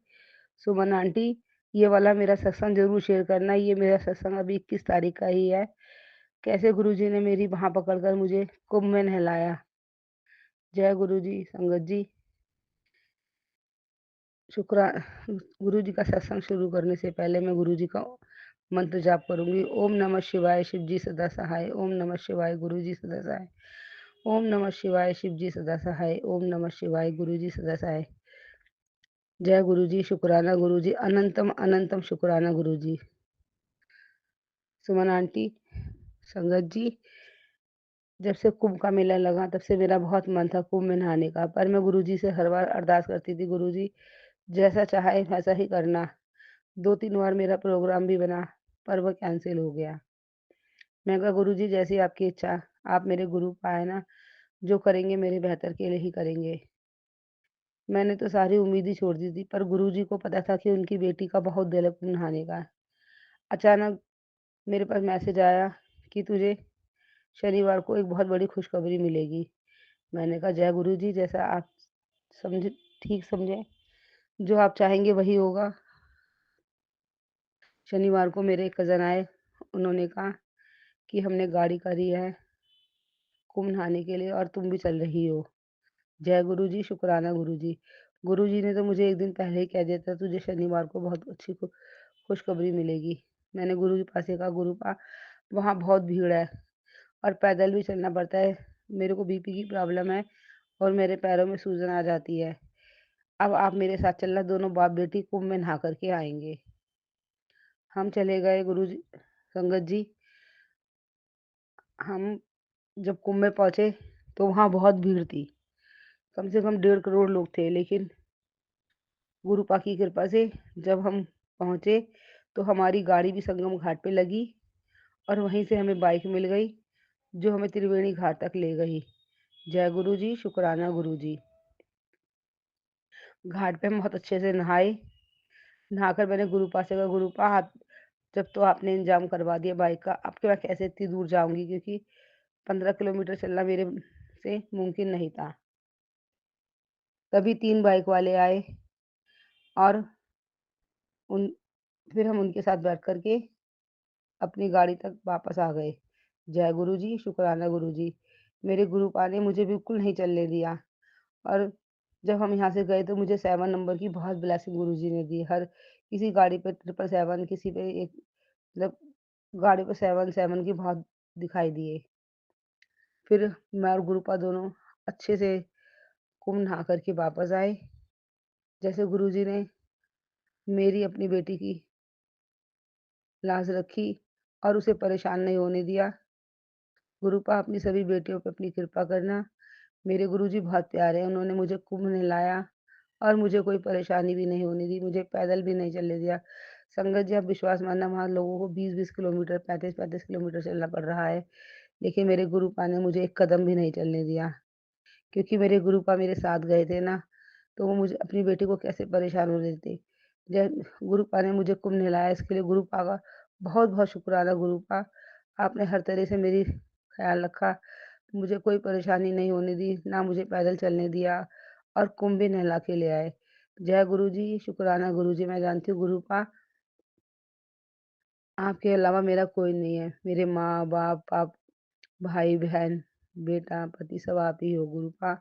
सुमन आंटी, ये वाला मेरा सत्संग ज़रूर शेयर करना। ये मेरा सत्संग अभी 21 तारीख का ही है। कैसे गुरुजी ने मेरी बाँह पकड़कर मुझे कुंभ में नहलाया। जय गुरुजी, संगत जी। शुक्रा गुरुजी का सत्संग शुरू करने से पहले मैं गुरुजी का मंत्र जाप करूँगी। ओम नमः शिवाय, शिव जी सदा सहाय। ओम नमः शिवाय, गुरुजी सदा सहाय। ओम नमः शिवाय, शिव जी सदा सहाय। ओम नमः शिवाय, गुरुजी सदा सहाय। जय गुरुजी, शुक्राना गुरुजी, अनंतम अनंतम शुक्राना गुरुजी। सुमन आंटी, संगत जी, जब से कुंभ का मेला लगा तब से मेरा बहुत मन था कुंभ में नहाने का, पर मैं गुरुजी से हर बार अरदास करती थी, गुरुजी जैसा चाहे वैसा ही करना। 2-3 बार मेरा प्रोग्राम भी बना, पर वो कैंसिल हो गया। मैं कहा गुरुजी जैसी आपकी इच्छा, आप मेरे गुरु पाए ना, जो करेंगे मेरे बेहतर के लिए ही करेंगे। मैंने तो सारी उम्मीद ही छोड़ दी थी, पर गुरुजी को पता था कि उनकी बेटी का बहुत दिल है कुंभ नहाने का। अचानक मेरे पास मैसेज आया कि तुझे शनिवार को एक बहुत बड़ी खुशखबरी मिलेगी। मैंने कहा जय गुरुजी, जैसा आप समझे ठीक समझें, जो आप चाहेंगे वही होगा। शनिवार को मेरे कज़न आए, उन्होंने कहा कि हमने गाड़ी करी है कुंभ नहाने के लिए और तुम भी चल रही हो। जय गुरुजी, शुक्राना गुरुजी। गुरुजी ने तो मुझे 1 दिन पहले ही कह दिया था तुझे शनिवार को बहुत अच्छी खुशखबरी मिलेगी। मैंने गुरु के पास ही कहा गुरुपा वहाँ बहुत भीड़ है और पैदल भी चलना पड़ता है। मेरे को बीपी की प्रॉब्लम है और मेरे पैरों में सूजन आ जाती है। अब आप मेरे साथ चलना, दोनों बाप बेटी कुंभ में नहा कर के आएँगे। हम चले गए गुरुजी संगत जी। हम जब कुंभ में पहुँचे तो वहाँ बहुत भीड़ थी। कम से कम 1.5 करोड़ लोग थे, लेकिन गुरुपा की कृपा से जब हम पहुँचे तो हमारी गाड़ी भी संगम घाट पे लगी और वहीं से हमें बाइक मिल गई, जो हमें त्रिवेणी घाट तक ले गई। जय गुरुजी, शुक्राना गुरुजी। घाट पे हम बहुत अच्छे से नहाए। नहाकर मैंने गुरुपा से कहा गुरुपा आप जब तो आपने इंतजाम करवा दिया बाइक का, अब तो मैं कैसे इतनी दूर जाऊँगी, क्योंकि 15 किलोमीटर चलना मेरे से मुमकिन नहीं था। तभी 3 बाइक वाले आए और उन फिर हम उनके साथ बैठ कर के अपनी गाड़ी तक वापस आ गए। जय गुरुजी, शुक्राना गुरुजी। मेरे गुरुपा ने मुझे बिल्कुल नहीं चलने दिया और जब हम यहाँ से गए तो मुझे 7 नंबर की बहुत ब्लेसिंग गुरुजी ने दी। हर किसी गाड़ी पे 777, किसी पे एक मतलब गाड़ी पे 7 की बहुत दिखाई दिए। फिर मैं और गुरुपा दोनों अच्छे से कुंभ नहा कर के वापस आए। जैसे गुरुजी ने मेरी अपनी बेटी की लाज रखी और उसे परेशान नहीं होने दिया। गुरुपा अपनी सभी बेटियों पे अपनी कृपा करना। मेरे गुरुजी बहुत प्यारे हैं, उन्होंने मुझे कुंभ नहलाया और मुझे कोई परेशानी भी नहीं होने दी, मुझे पैदल भी नहीं चलने दिया। संगत जी आप विश्वास मानना, वहाँ लोगों को 20-20 किलोमीटर, 35-35 किलोमीटर चलना पड़ रहा है, लेकिन मेरे गुरुपा ने मुझे एक कदम भी नहीं चलने दिया। क्योंकि मेरे गुरुपा मेरे साथ गए थे ना, तो वो मुझे अपनी बेटी को कैसे परेशान होने देते। जब गुरुपा ने मुझे कुंभ नहलाया, इसके लिए गुरुपा का बहुत-बहुत शुक्राना गुरुपा। आपने हर तरह से मेरी ख़्याल रखा, मुझे कोई परेशानी नहीं होने दी, ना मुझे पैदल चलने दिया और कुंभ भी नहला के ले आए। जय गुरुजी, शुक्राना गुरुजी। मैं जानती हूँ गुरुपा आपके अलावा मेरा कोई नहीं है। मेरे माँ-बाप, आप भाई-बहन, बेटा, पति सब आप ही हो गुरुपा।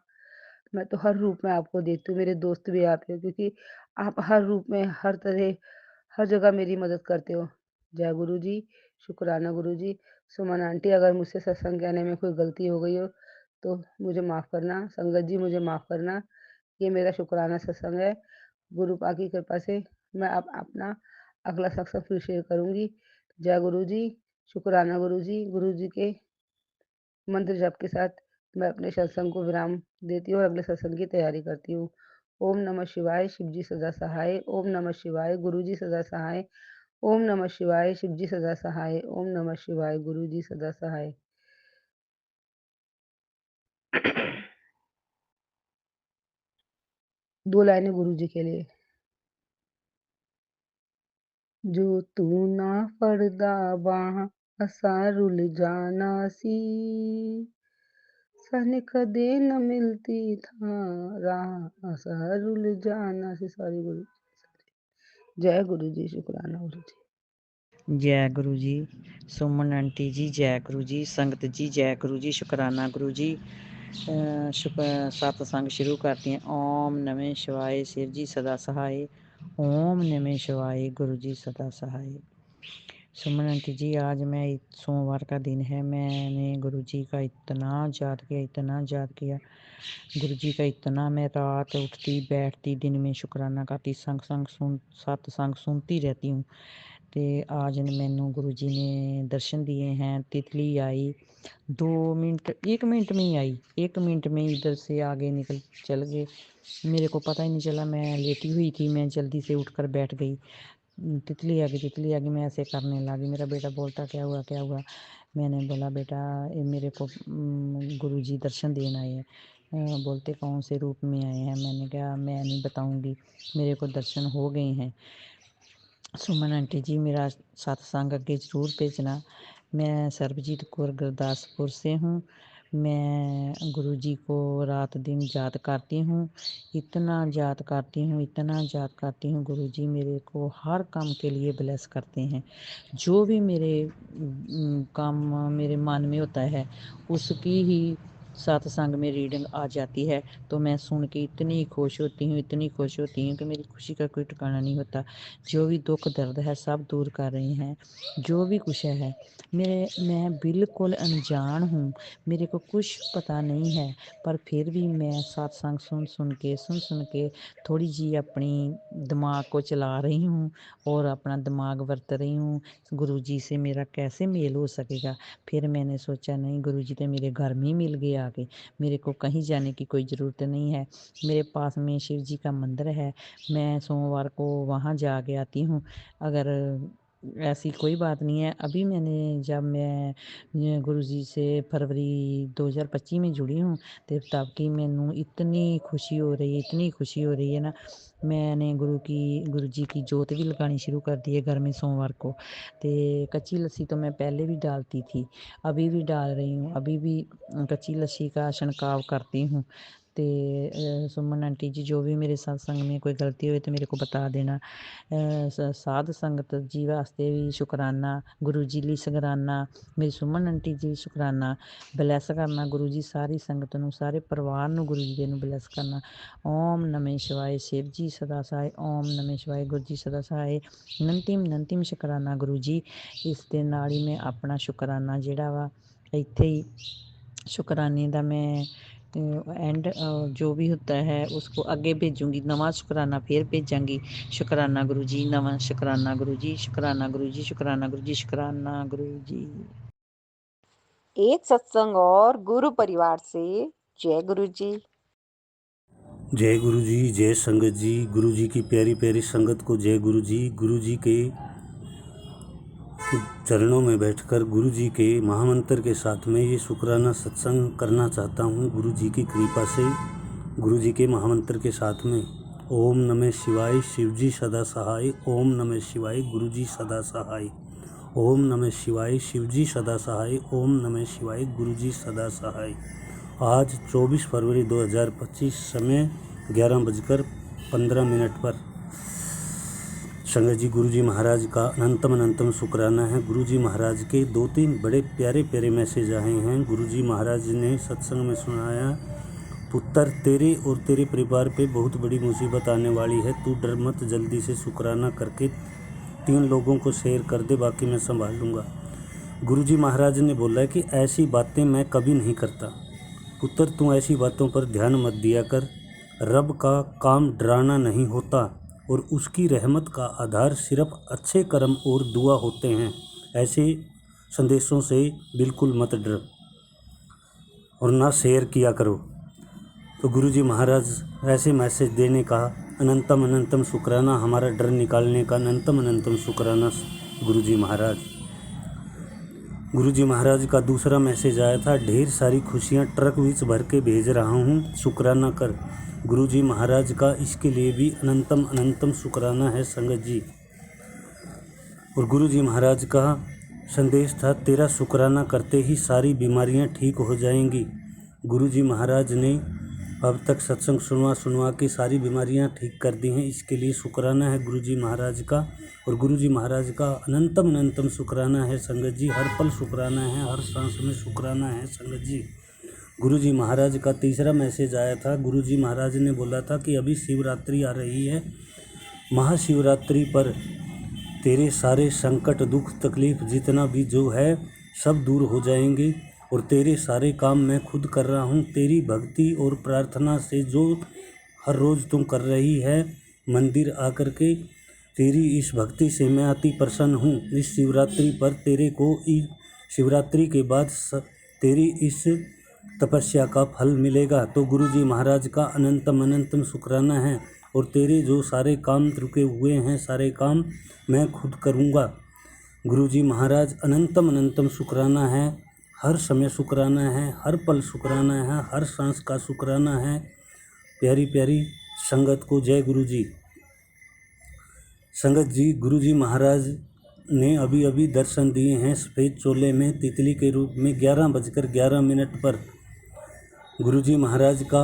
मैं तो हर रूप में आपको देखती हूँ, मेरे दोस्त भी आप ही हो, क्योंकि आप हर रूप में, हर तरह, हर जगह मेरी मदद करते हो। जय गुरुजी, शुक्राना गुरुजी। सुमन आंटी अगर मुझसे सत्संग कहने में कोई गलती हो गई हो, तो मुझे माफ़ करना। संगत जी मुझे माफ़ करना। ये मेरा शुक्राना सत्संग है। गुरुपा की कृपा से मैं अब अपना अगला सत्संग फिर शेयर करूँगी। जय गुरुजी, शुक्राना गुरुजी। गुरुजी के मंत्र जप के साथ मैं अपने सत्संग को विराम देती हूँ और अगले सत्संग की तैयारी करती हूँ। ओम नमः शिवाय, शिव जी सदा सहाय। ओम नमः शिवाय, गुरु जी सदा सहाय। ओम नमः शिवाय, शिव जी सदा सहाय। ओम नमः शिवाय, गुरु जी सदा सहाय। 2 लाइनें गुरु जी के लिए। जो तू ना पड़दा बाह असा रुल जाना सी, सन कदे न मिलती था राह असा रुल जाना सी। सॉरी गुरु। जय गुरु जी, शुक्राना गुरु जी। जय गुरु जी। सुमन आंटी जी जय गुरु जी। संगत जी जय गुरु जी। शुक्राना गुरु जी। सत्संग शुरू करते हैं। ओम नमः शिवाय शिव जी सदा सहाय। ओम नमः शिवाय गुरु जी सदा सहाय। सुमन आंटी जी, आज मैं सोमवार का दिन है, मैंने गुरु जी का इतना याद किया गुरु जी का इतना। मैं रात उठती बैठती दिन में शुक्राना करती, सत्संग सुनती रहती हूँ। तो आज मैनू गुरु जी ने दर्शन दिए हैं। तितली आई 1 मिनट में ही आई, 1 मिनट में इधर से आगे निकल चल गए। मेरे को पता ही नहीं चला, मैं लेटी हुई थी, मैं जल्दी से उठकर बैठ गई। तितली आ गई, मैं ऐसे करने लगी। मेरा बेटा बोलता क्या हुआ। मैंने बोला बेटा ये मेरे को गुरु जी दर्शन देना आए हैं। बोलते कौन से रूप में आए हैं। मैंने कहा मैं नहीं बताऊंगी, मेरे को दर्शन हो गए हैं। सुमन आंटी जी, मेरा सत्संग अगे ज़रूर भेजना। मैं सरबजीत कौर गुरदासपुर से हूँ। मैं गुरु जी को रात दिन याद करती हूँ, इतना याद करती हूँ। गुरु जी मेरे को हर काम के लिए ब्लेस करते हैं। जो भी मेरे काम मेरे मन में होता है उसकी ही सत्संग में रीडिंग आ जाती है, तो मैं सुन के इतनी खुश होती हूँ कि मेरी खुशी का कोई ठिकाना नहीं होता। जो भी दुख दर्द है सब दूर कर रही हैं। जो भी कुछ है मैं बिल्कुल अनजान हूँ, मेरे को कुछ पता नहीं है, पर फिर भी मैं सत्संग सुन के थोड़ी जी अपनी दिमाग को चला रही हूँ और अपना दिमाग वरत रही हूँ। गुरु जी से मेरा कैसे मेल हो सकेगा। फिर मैंने सोचा नहीं, गुरु जी तो मेरे घर में ही मिल गए आके, मेरे को कहीं जाने की कोई ज़रूरत नहीं है। मेरे पास में शिव जी का मंदिर है, मैं सोमवार को वहाँ जा के आती हूँ। अगर ऐसी कोई बात नहीं है। अभी जब मैं गुरु जी से फरवरी 2025 में जुड़ी हूँ, तो तब की मैनू इतनी खुशी हो रही है ना। मैंने गुरु जी की जोत भी लगानी शुरू कर दी है घर में सोमवार को। तो कच्ची लस्सी तो मैं पहले भी डालती थी, अभी भी डाल रही हूँ, अभी भी कच्ची लस्सी का छिड़काव करती हूँ। तो सुमन आंटी जी, जो भी मेरे सत्संग में कोई गलती हुई तो मेरे को बता देना। साध संगत जी वास्ते भी शुकराना, गुरु जी ਲਈ शुकराना, मेरी सुमन आंटी जी शुकराना। ब्लैस करना गुरु जी सारी संगत नूं, सारे परिवार नूं गुरु जी नूं ब्लैस करना। ओम नमः शिवाय शिव जी सदा सहाय। ओम नमः शिवाय गुरु जी सदा सहाय। नंतिम शुकराना गुरु जी। इस दे नाल ही मैं अपना शुकराना जिहड़ा वा ਇੱਥੇ ही शुकराने दा मैं एंड जो भी होता है उसको आगे भेजूंगी। नवा शुकराना फिर भेजांगी। शुकराना गुरु जी, नवा शुकराना गुरु जी, शुकराना गुरु जी, शुकराना गुरु जी, शुकराना गुरु जी। एक सत्संग और गुरु परिवार से जय गुरु जी। जय गुरु जी, जय संगत जी। गुरु जी की प्यारी प्यारी संगत को जय गुरु जी। गुरु जी के चरणों में बैठकर गुरु जी के महामंत्र के साथ में ये शुक्राना सत्संग करना चाहता हूँ। गुरु जी की कृपा से गुरु जी के महामंत्र के साथ में ओम नमः शिवाय शिव जी सदा सहाय। ओम नमः शिवाय गुरु जी सदा सहाय। ओम नमः शिवाय शिव जी सदा सहाय। ओम नमः शिवाय गुरु जी सदा सहाय। आज 24 फरवरी 2025 समय 11:15 पर संगत जी, गुरु जी महाराज का अनंतम शुक्राना है। गुरु जी महाराज के 2-3 बड़े प्यारे मैसेज आए हैं। गुरु जी महाराज ने सत्संग में सुनाया, पुत्र तेरे और तेरे परिवार पे बहुत बड़ी मुसीबत आने वाली है, तू डर मत, जल्दी से शुक्राना करके 3 लोगों को शेयर कर दे, बाकी मैं संभाल लूँगा। गुरु जी महाराज ने बोला कि ऐसी बातें मैं कभी नहीं करता, पुत्र तू ऐसी बातों पर ध्यान मत दिया कर। रब का काम डराना नहीं होता और उसकी रहमत का आधार सिर्फ अच्छे कर्म और दुआ होते हैं। ऐसे संदेशों से बिल्कुल मत डर और ना शेयर किया करो। तो गुरु जी महाराज ऐसे मैसेज देने का अनंतम शुक्राना, हमारा डर निकालने का अनंतम शुक्राना गुरु जी महाराज। गुरु जी महाराज का दूसरा मैसेज आया था, ढेर सारी खुशियाँ ट्रक विच भर के भेज रहा हूँ, शुक्राना कर। गुरु जी महाराज का इसके लिए भी अनंतम शुक्राना है संगत जी। और गुरु जी महाराज का संदेश था, तेरा शुक्राना करते ही सारी बीमारियां ठीक हो जाएंगी। गुरु जी महाराज ने अब तक सत्संग सुनवा के सारी बीमारियां ठीक कर दी हैं। इसके लिए शुक्राना है गुरुजी महाराज का, और गुरुजी महाराज का अनंतम शुक्राना है संगत जी। हर पल शुक्राना है, हर सांस में शुक्राना है संगत जी। गुरुजी महाराज का तीसरा मैसेज आया था। गुरुजी महाराज ने बोला था कि अभी शिवरात्रि आ रही है, महाशिवरात्रि पर तेरे सारे संकट, दुख, तकलीफ जितना भी जो है सब दूर हो जाएंगे, और तेरे सारे काम मैं खुद कर रहा हूँ। तेरी भक्ति और प्रार्थना से जो हर रोज़ तुम कर रही है मंदिर आकर के, तेरी इस भक्ति से मैं अति प्रसन्न हूँ। इस शिवरात्रि पर तेरे को शिवरात्रि के बाद तेरी इस तपस्या का फल मिलेगा। तो गुरुजी महाराज का अनंतम शुक्राना है, और तेरे जो सारे काम रुके हुए हैं सारे काम मैं खुद करूँगा। गुरुजी महाराज अनंतम शुक्राना है, हर समय शुक्राना है, हर पल शुक्राना है, हर सांस का शुक्राना है। प्यारी प्यारी संगत को जय गुरुजी। संगत जी, गुरुजी महाराज ने अभी दर्शन दिए हैं सफ़ेद चोले में तितली के रूप में 11:11 पर। गुरुजी महाराज का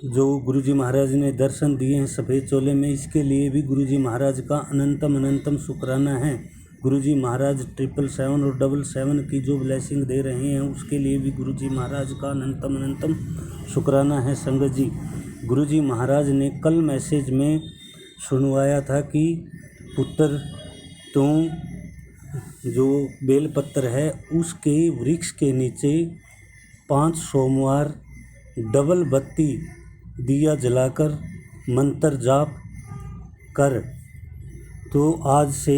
जो गुरुजी महाराज ने दर्शन दिए हैं सफ़ेद चोले में, इसके लिए भी गुरुजी महाराज का अनंतम शुक्राना है। गुरुजी महाराज 777 और 777 की जो ब्लेसिंग दे रहे हैं उसके लिए भी गुरुजी महाराज का अनंतम शुक्राना है संगत जी। गुरुजी महाराज ने कल मैसेज में सुनवाया था कि पुत्र तुम जो बेलपत्र है उसके वृक्ष के नीचे 5 सोमवार डबल बत्ती दिया जलाकर मंत्र जाप कर। तो आज से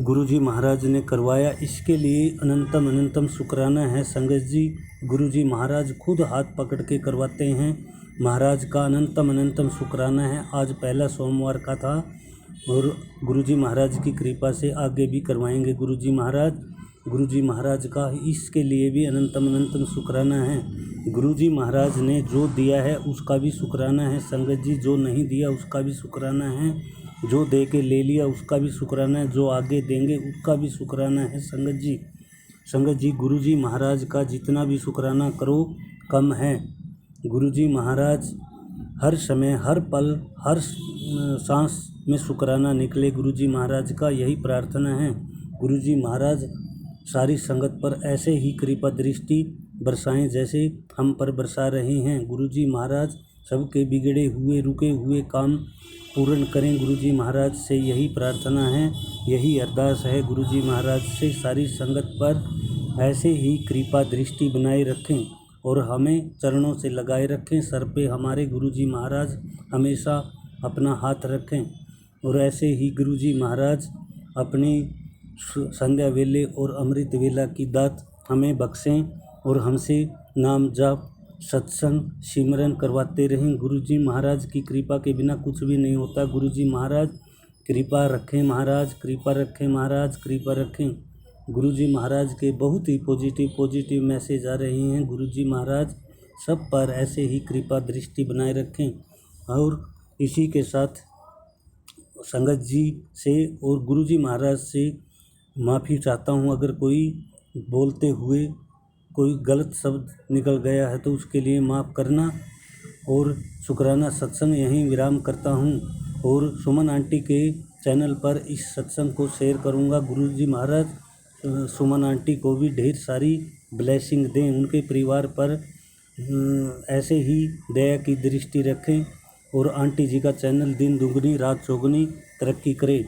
गुरुजी महाराज ने करवाया, इसके लिए अनंतम शुक्राना है संगत जी। गुरुजी महाराज खुद हाथ पकड़ के करवाते हैं, महाराज का अनंतम शुक्राना है। आज पहला सोमवार का था, और गुरुजी महाराज की कृपा से आगे भी करवाएंगे गुरुजी महाराज। गुरुजी महाराज का इसके लिए भी अनंतम शुक्राना है। गुरुजी महाराज ने जो दिया है उसका भी शुक्राना है संगत जी, जो नहीं दिया उसका भी शुक्राना है, जो दे के ले लिया उसका भी शुक्राना है, जो आगे देंगे उसका भी शुक्राना है संगत जी। संगत जी, गुरुजी महाराज का जितना भी शुक्राना करो कम है। गुरुजी महाराज हर समय, हर पल, हर सांस में शुक्राना निकले गुरुजी महाराज का, यही प्रार्थना है। गुरुजी महाराज सारी संगत पर ऐसे ही कृपा दृष्टि बरसाएं जैसे हम पर बरसा रहे हैं। गुरुजी महाराज सबके बिगड़े हुए रुके हुए काम पूर्ण करें। गुरुजी महाराज से यही प्रार्थना है, यही अरदास है गुरुजी महाराज से। सारी संगत पर ऐसे ही कृपा दृष्टि बनाए रखें और हमें चरणों से लगाए रखें। सर पे हमारे गुरुजी महाराज हमेशा अपना हाथ रखें, और ऐसे ही गुरुजी महाराज अपनी संध्या वेले और अमृत वेला की दात हमें बख्शें, और हमसे नाम जाप सत्संग सिमरन करवाते रहें। गुरुजी महाराज की कृपा के बिना कुछ भी नहीं होता। गुरुजी महाराज कृपा रखें, महाराज कृपा रखें, महाराज कृपा रखें। गुरुजी महाराज के बहुत ही पॉजिटिव मैसेज आ रहे हैं। गुरुजी महाराज सब पर ऐसे ही कृपा दृष्टि बनाए रखें। और इसी के साथ संगत जी से और गुरुजी महाराज से माफ़ी चाहता हूँ, अगर कोई बोलते हुए कोई गलत शब्द निकल गया है तो उसके लिए माफ़ करना। और शुक्राना सत्संग यहीं विराम करता हूँ, और सुमन आंटी के चैनल पर इस सत्संग को शेयर करूँगा। गुरुजी महाराज सुमन आंटी को भी ढेर सारी ब्लेसिंग दें, उनके परिवार पर ऐसे ही दया की दृष्टि रखें, और आंटी जी का चैनल दिन दुगनी रात चौगुनी तरक्की करे।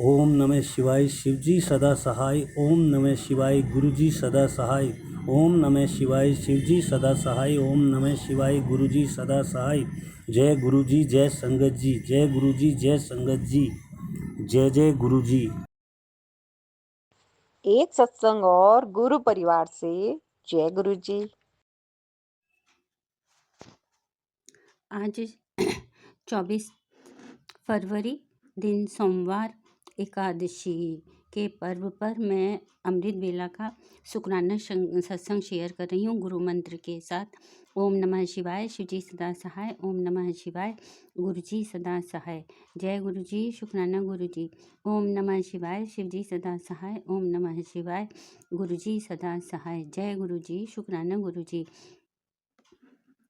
ओम नमः शिवाय, शिवजी सदा सहाय। ओम नमः शिवाय, गुरुजी सदा सहाय। ओम नमः शिवाय, शिवजी सदा सहाय। ओम नमः शिवाय, गुरुजी सदा सहाय। जय गुरुजी, जय संगत जी। जय गुरुजी, जय संगत जी। जय जय गुरुजी। एक सत्संग और गुरु परिवार से जय गुरु जी। आज 24 फरवरी दिन सोमवार एकादशी के पर्व पर मैं अमृत वेला का शुक्राना सत्संग शेयर कर रही हूँ गुरु मंत्र के साथ। ओम नमः शिवाय, शिवजी सदा सहाय। ओम नमः शिवाय, गुरुजी सदा सहाय। जय गुरुजी, शुक्राना गुरुजी। ओम नमः शिवाय, शिवजी सदा सहाय। ओम नमः शिवाय, गुरुजी सदा सहाय। जय गुरुजी, शुक्राना गुरुजी।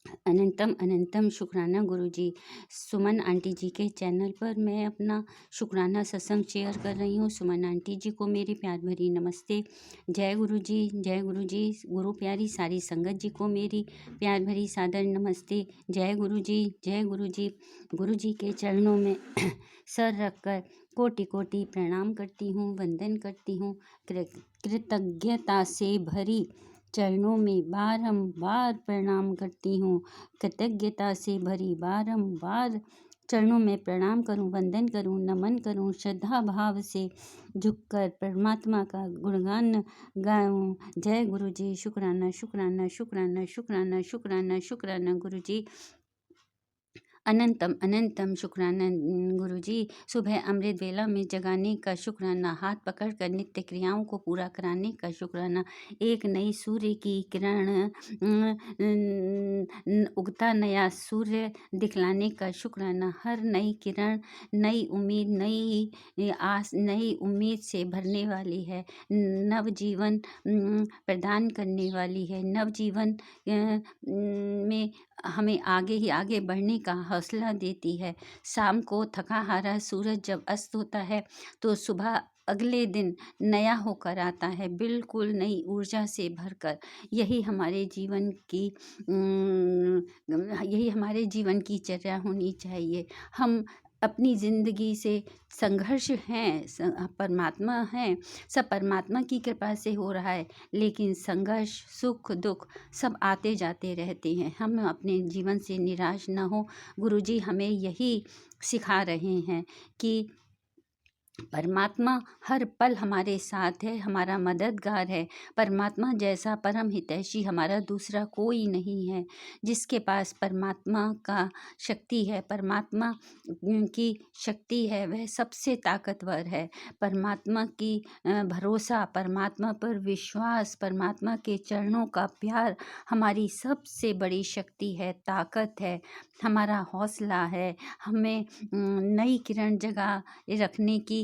अनंतम अनंतम शुक्राना गुरुजी। सुमन आंटी जी के चैनल पर मैं अपना शुक्राना सत्संग शेयर कर रही हूँ। सुमन आंटी जी को मेरी प्यार भरी नमस्ते। जय गुरुजी, जय गुरुजी। गुरु प्यारी सारी संगत जी को मेरी प्यार भरी सादर नमस्ते। जय गुरुजी, जय गुरुजी। गुरुजी के चरणों में सर रखकर कोटि कोटि प्रणाम करती हूँ, वंदन करती हूँ। कृतज्ञता से भरी चरणों में बारंबार प्रणाम करती हूँ। कृतज्ञता से भरी बारंबार चरणों में प्रणाम करूं, वंदन करूं, नमन करूं, श्रद्धा भाव से झुककर परमात्मा का गुणगान गाऊं। जय गुरु जी। शुक्राना शुक्राना शुक्राना शुक्राना शुक्राना शुक्राना गुरु जी। अनंतम अनंतम शुक्राना गुरुजी। सुबह अमृत वेला में जगाने का शुक्राना, हाथ पकड़कर नित्य क्रियाओं को पूरा कराने का शुक्राना, एक नई सूर्य की किरण उगता नया सूर्य दिखलाने का शुक्राना, हर नई किरण नई उम्मीद, नई आस, नई उम्मीद से भरने वाली है, नवजीवन प्रदान करने वाली है, नवजीवन में हमें आगे ही आगे बढ़ने का हौसला देती है। शाम को थका हारा सूरज जब अस्त होता है तो सुबह अगले दिन नया होकर आता है, बिल्कुल नई ऊर्जा से भरकर। यही हमारे जीवन की चर्या होनी चाहिए। हम अपनी ज़िंदगी से संघर्ष हैं, परमात्मा हैं, सब परमात्मा की कृपा से हो रहा है, लेकिन संघर्ष, सुख दुख सब आते जाते रहते हैं। हम अपने जीवन से निराश न हो। गुरुजी हमें यही सिखा रहे हैं कि परमात्मा हर पल हमारे साथ है, हमारा मददगार है। परमात्मा जैसा परम हितैषी हमारा दूसरा कोई नहीं है। जिसके पास परमात्मा का शक्ति है, परमात्मा की शक्ति है, वह सबसे ताकतवर है। परमात्मा की भरोसा, परमात्मा पर विश्वास, परमात्मा के चरणों का प्यार हमारी सबसे बड़ी शक्ति है, ताकत है, हमारा हौसला है। हमें नई किरण जगा रखने की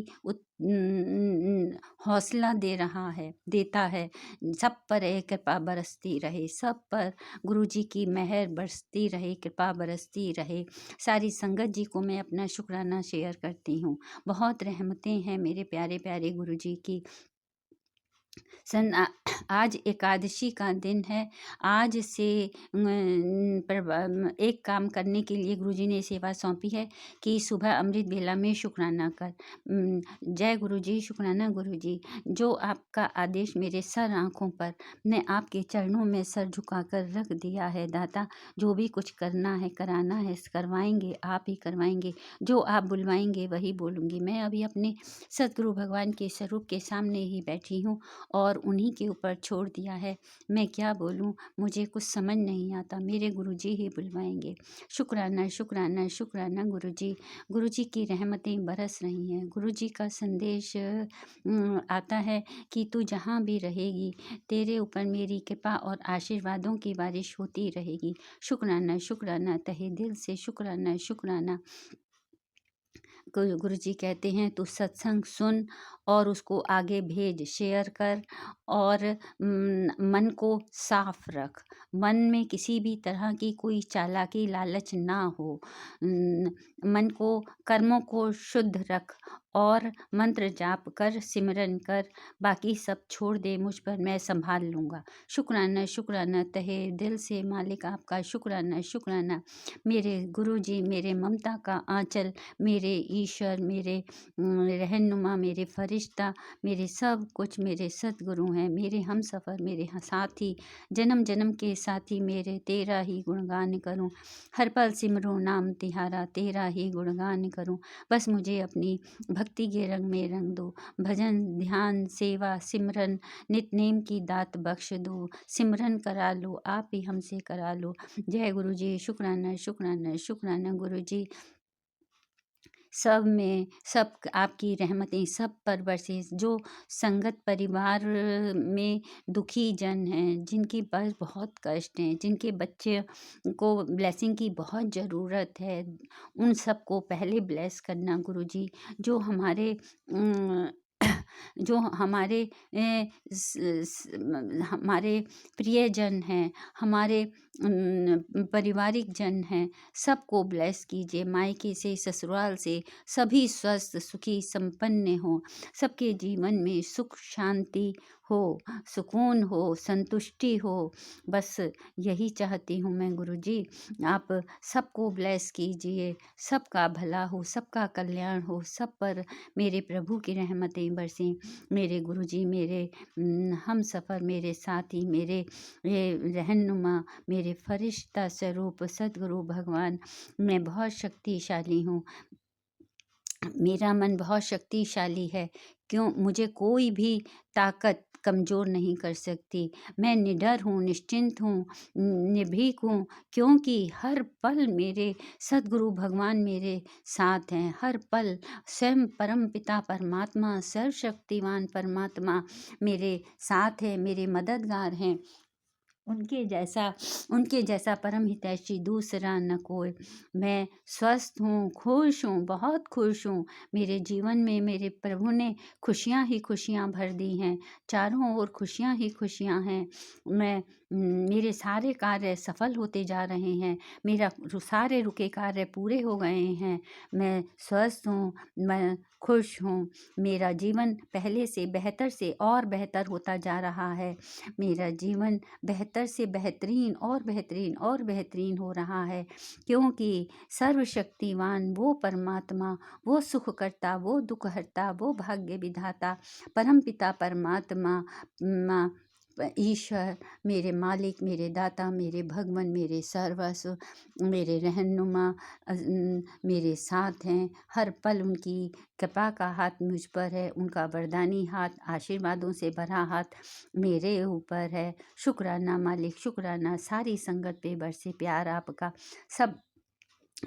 हौसला देता है। सब पर कृपा बरसती रहे, सब पर गुरुजी की मेहर बरसती रहे, कृपा बरसती रहे। सारी संगत जी को मैं अपना शुक्राना शेयर करती हूँ। बहुत रहमतें हैं मेरे प्यारे प्यारे गुरुजी की। आज एकादशी का दिन है। आज से एक काम करने के लिए गुरुजी ने सेवा सौंपी है कि सुबह अमृत वेला में शुक्राना कर। जय गुरुजी, शुक्राना गुरुजी। जो आपका आदेश मेरे सर आँखों पर, मैं आपके चरणों में सर झुकाकर रख दिया है दाता। जो भी कुछ करना है, कराना है, करवाएंगे, आप ही करवाएंगे। जो आप बुलवाएंगे वही बोलूँगी। मैं अभी अपने सतगुरु भगवान के स्वरूप के सामने ही बैठी हूँ और उन्हीं के ऊपर छोड़ दिया है। मैं क्या बोलूँ, मुझे कुछ समझ नहीं आता। मेरे गुरुजी ही बुलवाएंगे। शुक्राना शुक्राना शुक्राना गुरुजी। गुरुजी की रहमतें बरस रही हैं। गुरुजी का संदेश आता है कि तू जहाँ भी रहेगी, तेरे ऊपर मेरी कृपा और आशीर्वादों की बारिश होती रहेगी। शुक्राना शुक्राना, तहे दिल से शुक्राना शुक्राना। गुरुजी कहते हैं तू सत्संग सुन और उसको आगे भेज, शेयर कर और मन को साफ रख। मन में किसी भी तरह की कोई चालाकी लालच ना हो। मन को, कर्मों को शुद्ध रख और मंत्र जाप कर, सिमरन कर। बाकी सब छोड़ दे, मुझ पर मैं संभाल लूँगा। शुक्राना शुक्राना, तहे दिल से मालिक आपका शुक्राना शुक्राना। मेरे गुरुजी, मेरे ममता का आंचल, मेरे ईश्वर, मेरे रहनुमा, मेरे फरिश्ता, मेरे सब कुछ, मेरे सतगुरु हैं, मेरे हमसफ़र, मेरे साथी, जन्म जन्म के साथी मेरे। तेरा ही गुणगान करूं, हर पल सिमरूं नाम तिहारा, तेरा ही गुणगान करूं। बस मुझे अपनी भक्ति के रंग में रंग दो। भजन, ध्यान, सेवा, सिमरन, नित नेम की दात बख्श दो। सिमरन करा लो, आप ही हमसे करा लो। जय गुरु जी। शुक्राना शुक्राना शुक्राना गुरु जी। सब में सब आपकी रहमतें सब पर बरसे। जो संगत परिवार में दुखी जन हैं, जिनके पास बहुत कष्ट हैं, जिनके बच्चे को ब्लेसिंग की बहुत ज़रूरत है, उन सबको पहले ब्लेस करना गुरुजी। जो हमारे जो हमारे हमारे प्रियजन हैं, हमारे पारिवारिक जन हैं, सबको ब्लेस कीजिए। मायके से, ससुराल से सभी स्वस्थ, सुखी, संपन्न हो, सबके जीवन में सुख शांति हो, सुकून हो, संतुष्टि हो। बस यही चाहती हूँ मैं गुरुजी, आप सबको ब्लेस कीजिए, सबका भला हो, सबका कल्याण हो, सब पर मेरे प्रभु की रहमतें बरसें। मेरे गुरुजी, मेरे हम सफ़र, मेरे साथी, मेरे रहनुमा, मेरे फरिश्ता स्वरूप सद्गुरु भगवान, मैं बहुत शक्तिशाली हूँ। मेरा मन बहुत शक्तिशाली है। क्यों मुझे कोई भी ताकत कमज़ोर नहीं कर सकती। मैं निडर हूँ, निश्चिंत हूँ, निर्भीक हूँ, क्योंकि हर पल मेरे सद्गुरु भगवान मेरे साथ हैं। हर पल स्वयं परमपिता परमात्मा, सर्वशक्तिवान परमात्मा मेरे साथ है, मेरे मददगार हैं। उनके जैसा परम हितैषी दूसरा न कोई। मैं स्वस्थ हूँ, खुश हूँ, बहुत खुश हूँ। मेरे जीवन में मेरे प्रभु ने खुशियाँ ही खुशियाँ भर दी हैं। चारों ओर खुशियाँ ही खुशियाँ हैं। मेरे सारे कार्य सफल होते जा रहे हैं। सारे रुके कार्य पूरे हो गए हैं। मैं स्वस्थ हूँ, मैं खुश हूँ। मेरा जीवन पहले से और बेहतर होता जा रहा है। मेरा जीवन बेहतर से बेहतरीन और बेहतरीन और बेहतरीन हो रहा है, क्योंकि सर्वशक्तिवान वो परमात्मा, वो सुखकर्ता, वो दुखहर्ता, वो भाग्य विधाता, परमपिता परमात्मा ईश्वर, मेरे मालिक, मेरे दाता, मेरे भगवान, मेरे सर्वस्व, मेरे रहनुमा मेरे साथ हैं। हर पल उनकी कृपा का हाथ मुझ पर है। उनका वरदानी हाथ, आशीर्वादों से भरा हाथ मेरे ऊपर है। शुक्राना मालिक, शुक्राना। सारी संगत पे बरसे प्यार आपका। सब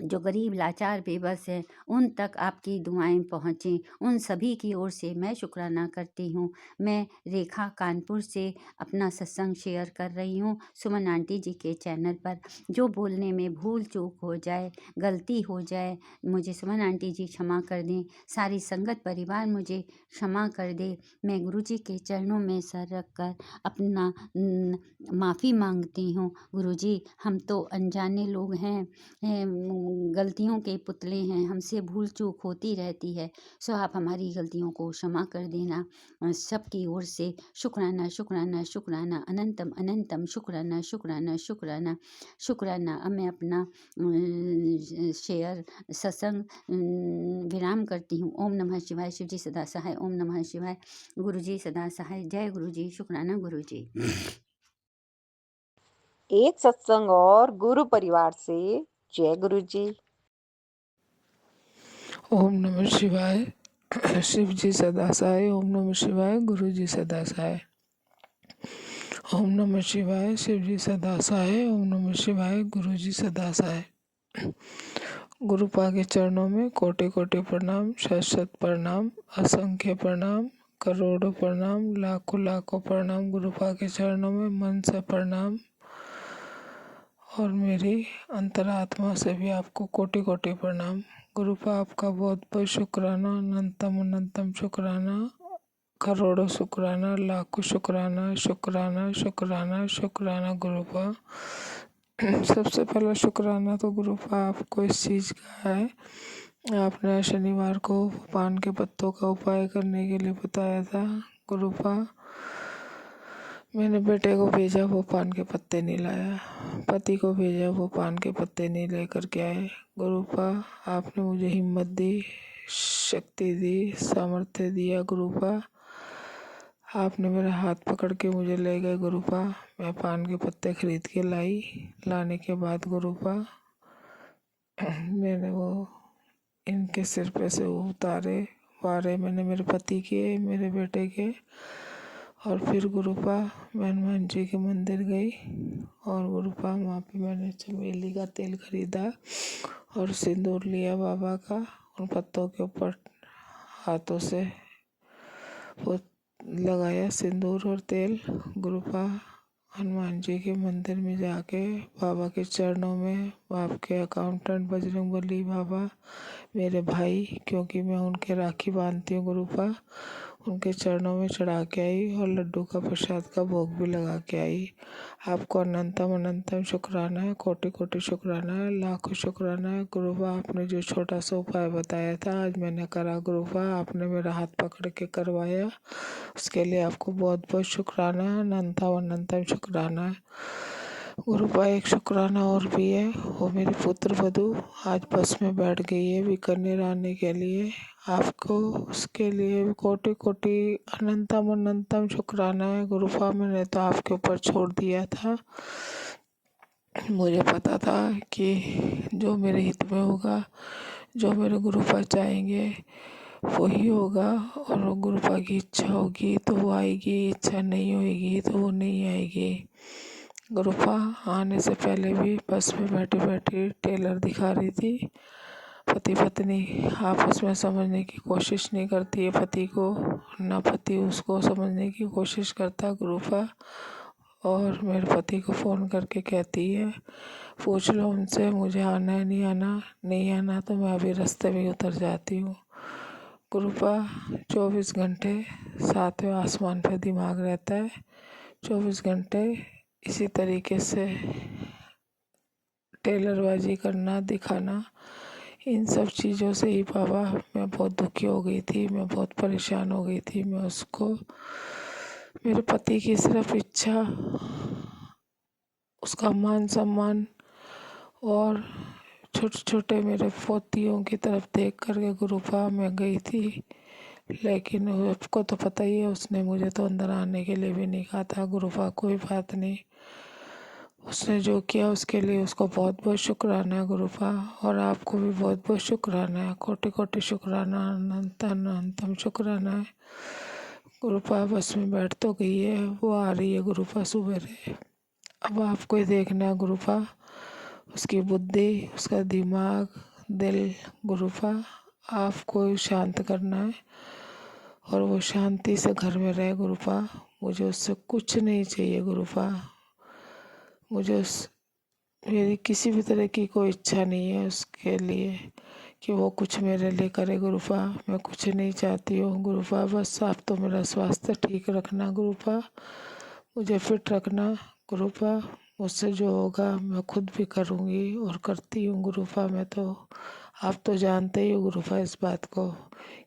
जो गरीब लाचार बेबस हैं, उन तक आपकी दुआएं पहुँचें, उन सभी की ओर से मैं शुक्राना करती हूँ। मैं रेखा कानपुर से अपना सत्संग शेयर कर रही हूँ सुमन आंटी जी के चैनल पर। जो बोलने में भूल चूक हो जाए, गलती हो जाए, मुझे सुमन आंटी जी क्षमा कर दें। सारी संगत परिवार मुझे क्षमा कर दे। मैं गुरु जी के चरणों में सर रख कर अपना माफ़ी मांगती हूँ। गुरु जी, हम तो अनजाने लोग हैं, गलतियों के पुतले हैं, हमसे भूल चूक होती रहती है। सो आप हमारी गलतियों को क्षमा कर देना। सबकी ओर से शुक्राना, शुक्राना, शुक्राना, अनंतम अनंतम शुक्राना, शुक्राना, शुक्राना, शुक्राना। अब मैं अपना शेयर सत्संग विराम करती हूँ। ओम नमः शिवाय। शिव जी सदा सहाय। ओम नमः शिवाय। गुरु जी सदा सहाय। जय गुरु जी। शुक्राना गुरु जी। एक सत्संग और गुरु परिवार से। जय गुरु जी। ओम नमः शिवाय। शिव जी सदा सहाय। ओम नमः शिवाय। गुरु जी सदा सहाय। ओम नमः शिवाय। शिव जी सदा सहाय। ओम नमः शिवाय। गुरु जी सदा सहाय। गुरुपा के चरणों में कोटि कोटि प्रणाम, शत शत प्रणाम, असंख्य प्रणाम, करोड़ों प्रणाम, लाखों लाखों प्रणाम। गुरुपा के चरणों में मन से प्रणाम, और मेरी अंतरात्मा से भी आपको कोटि कोटि प्रणाम। गुरुपा आपका बहुत बहुत शुक्राना, अनंतम अनंतम शुक्राना, करोड़ों शुक्राना, लाखों शुक्राना, शुक्राना शुक्राना शुक्राना गुरुपा। सबसे पहला शुक्राना तो गुरुपा आपको इस चीज़ का है, आपने शनिवार को पान के पत्तों का उपाय करने के लिए बताया था। गुरुपा, मैंने बेटे को भेजा, वो पान के पत्ते नहीं लाया, पति को भेजा, वो पान के पत्ते नहीं लेकर के आए। गुरुपा, आपने मुझे हिम्मत दी, शक्ति दी, सामर्थ्य दिया। गुरुपा, आपने मेरा हाथ पकड़ के मुझे ले गए। गुरुपा, मैं पान के पत्ते खरीद के लाई। लाने के बाद गुरुपा, मैंने वो इनके सिर पे से उतारे, वारे मैंने मेरे पति के, मेरे बेटे के। और फिर गुरुपा मैं हनुमान जी के मंदिर गई, और गुरुपा वहाँ पे मैंने चमेली का तेल खरीदा और सिंदूर लिया बाबा का। उन पत्तों के ऊपर हाथों से वो लगाया सिंदूर और तेल। गुरुपा, हनुमान जी के मंदिर में जाके बाबा के चरणों में, आपके अकाउंटेंट बजरंगबली बाबा मेरे भाई, क्योंकि मैं उनके राखी बांधती हूँ गुरुपा, उनके चरणों में चढ़ा के आई और लड्डू का प्रसाद का भोग भी लगा के आई। आपको अनंतम अनंतम शुक्राना है, कोटि कोटि शुक्राना है, लाखों शुक्राना है। गुरुबा आपने जो छोटा सा उपाय बताया था आज मैंने करा। गुरुबा आपने मेरा हाथ पकड़ के करवाया, उसके लिए आपको बहुत बहुत शुक्राना है, अनंतम अनंतम शुक्राना है। गुरुबा एक शुक्राना और भी है, वो मेरी पुत्र वधू आज बस में बैठ गई है बीकानेर आने के लिए। आपको उसके लिए कोटि कोटि अनंतम अनंतम शुक्राना है। गुरुबा मैंने तो आपके ऊपर छोड़ दिया था, मुझे पता था कि जो मेरे हित में होगा, जो मेरे गुरुबा चाहेंगे वही होगा, और गुरुबा की इच्छा होगी तो वो आएगी, इच्छा नहीं होगी तो वो नहीं आएगी। गुरुबा आने से पहले भी बस में बैठे बैठे टेलर दिखा रही थी। पति पत्नी आपस में समझने की कोशिश नहीं करती है पति को, ना पति उसको समझने की कोशिश करता। गुरुबा और मेरे पति को फ़ोन करके कहती है, पूछ लो उनसे मुझे आना है नहीं आना, नहीं आना तो मैं अभी रास्ते में उतर जाती हूँ। गुरुबा 24 घंटे सातवें आसमान पे दिमाग रहता है, 24 घंटे इसी तरीके से टेलरबाजी करना, दिखाना, इन सब चीज़ों से ही बाबा मैं बहुत दुखी हो गई थी, मैं बहुत परेशान हो गई थी। मैं उसको, मेरे पति की सिर्फ इच्छा, उसका मान सम्मान और छोटे छोटे मेरे पोतियों की तरफ देख करके गुरुबा मैं गई थी। लेकिन आपको तो पता ही है, उसने मुझे तो अंदर आने के लिए भी नहीं कहा था। गुरुबा कोई बात नहीं, उसने जो किया उसके लिए उसको बहुत बहुत शुक्राना है गुरुबा, और आपको भी बहुत बहुत शुक्राना है, कोटि कोटि शुक्राना, अनंत अनंतम शुक्राना है। गुरुबा बस में बैठ तो गई है, वो आ रही है गुरुबा सुबह। अब आपको ही देखना है गुरुबा, उसकी बुद्धि, उसका दिमाग, दिल, गुरुबा आपको शांत करना है और वो शांति से घर में रहे। गुरुबा मुझे उससे कुछ नहीं चाहिए गुरुबा, मुझे मेरी किसी भी तरह की कोई इच्छा नहीं है उसके लिए कि वो कुछ मेरे लिए करे। गुरुबा मैं कुछ नहीं चाहती हूँ गुरुबा, बस आप तो मेरा स्वास्थ्य ठीक रखना गुरुबा, मुझे फिट रखना गुरुबा। मुझसे जो होगा मैं खुद भी करूँगी और करती हूँ गुरुबा। मैं तो, आप तो जानते ही हो गुरुबा इस बात को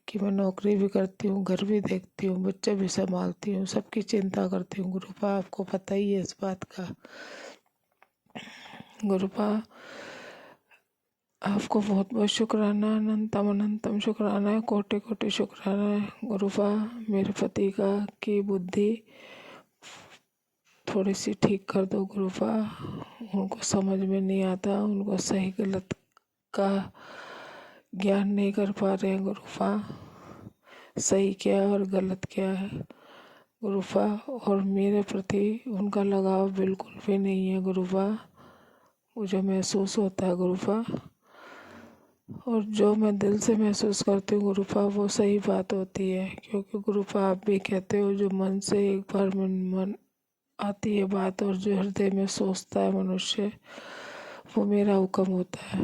कि मैं नौकरी भी करती हूँ, घर भी देखती हूँ, बच्चे भी संभालती हूँ, सबकी चिंता करती हूँ गुरुबा, आपको पता ही है इस बात का। गुरुबा आपको बहुत बहुत शुक्राना, अनंतम अनंतम शुक्राना है, कोटि कोटि शुक्राना है गुरुबा। मेरे पति का की बुद्धि थोड़ी सी ठीक कर दो गुरुबा, उनको समझ में नहीं आता, उनको सही गलत का ज्ञान नहीं कर पा रहे हैं गुरुबा, सही क्या है और गलत क्या है गुरुबा। और मेरे प्रति उनका लगाव बिल्कुल भी नहीं है गुरुबा, मुझे महसूस होता है गुरुबा, और जो मैं दिल से महसूस करती हूँ गुरुबा वो सही बात होती है। क्योंकि गुरुबा आप भी कहते हो, जो मन से एक बार मन आती है बात और जो हृदय में सोचता है मनुष्य, वो मेरा हुक्म होता है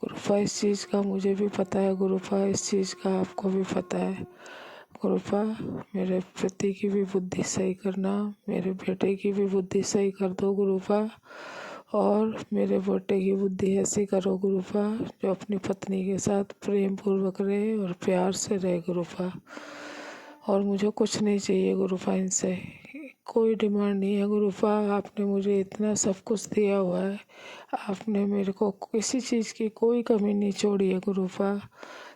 गुरुबा। इस चीज़ का मुझे भी पता है गुरुबा, इस चीज़ का आपको भी पता है गुरुबा। मेरे पति की भी बुद्धि सही करना, मेरे बेटे की भी बुद्धि सही कर दो गुरुबा, और मेरे बेटे की बुद्धि ऐसी करो गुरुबा जो अपनी पत्नी के साथ प्रेम पूर्वक रहे और प्यार से रहे गुरुबा। और मुझे कुछ नहीं चाहिए गुरुबा, इनसे कोई डिमांड नहीं है गुरुबा। आपने मुझे इतना सब कुछ दिया हुआ है, आपने मेरे को किसी चीज़ की कोई कमी नहीं छोड़ी है गुरुबा,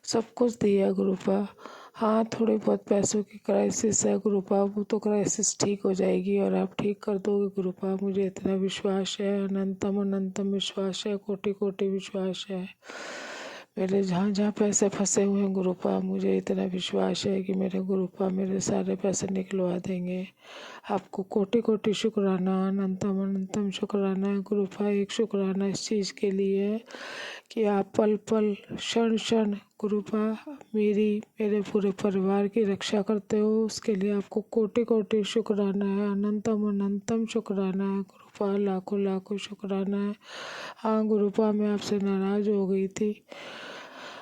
सब कुछ दिया है गुरुबा। हाँ, थोड़ी बहुत पैसों की क्राइसिस है गुरुबा, वो तो क्राइसिस ठीक हो जाएगी और आप ठीक कर दोगे गुरुबा, मुझे इतना विश्वास है, अनंतम अनंतम विश्वास है, कोटि कोटि विश्वास है। मेरे जहाँ जहाँ पैसे फंसे हुए हैं गुरुबा, मुझे इतना विश्वास है कि मेरे गुरुबा मेरे सारे पैसे निकलवा देंगे। आपको कोटि कोटि शुक्राना, अनंतम अनंतम शुक्राना है गुरुबा। एक शुक्राना इस चीज़ के लिए है कि आप पल पल क्षण क्षण गुरुबा मेरे पूरे परिवार की रक्षा करते हो, उसके लिए आपको कोटि कोटि शुक्राना है, अनंतम अनंतम शुक्राना है गुरुबा, लाखों लाखों शुक्राना है। हाँ गुरुबा, मैं आपसे नाराज़ हो गई थी,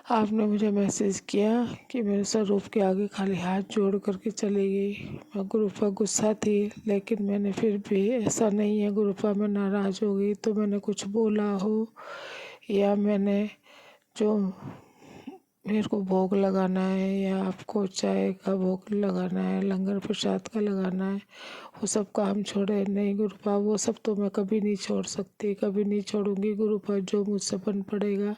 आपने मुझे मैसेज किया कि मेरे स्वरूप के आगे खाली हाथ जोड़ करके चली गई। मैं गुरुपा गुस्सा थी, लेकिन मैंने फिर भी, ऐसा नहीं है गुरुपा मैं नाराज़ हो गई तो मैंने कुछ बोला हो, या मैंने जो मेरे को भोग लगाना है या आपको चाय का भोग लगाना है, लंगर प्रसाद का लगाना है, वो सब काम छोड़े नहीं गुरुपा। वो सब तो मैं कभी नहीं छोड़ सकती, कभी नहीं छोड़ूंगी गुरुपा। जो मुझसे बन पड़ेगा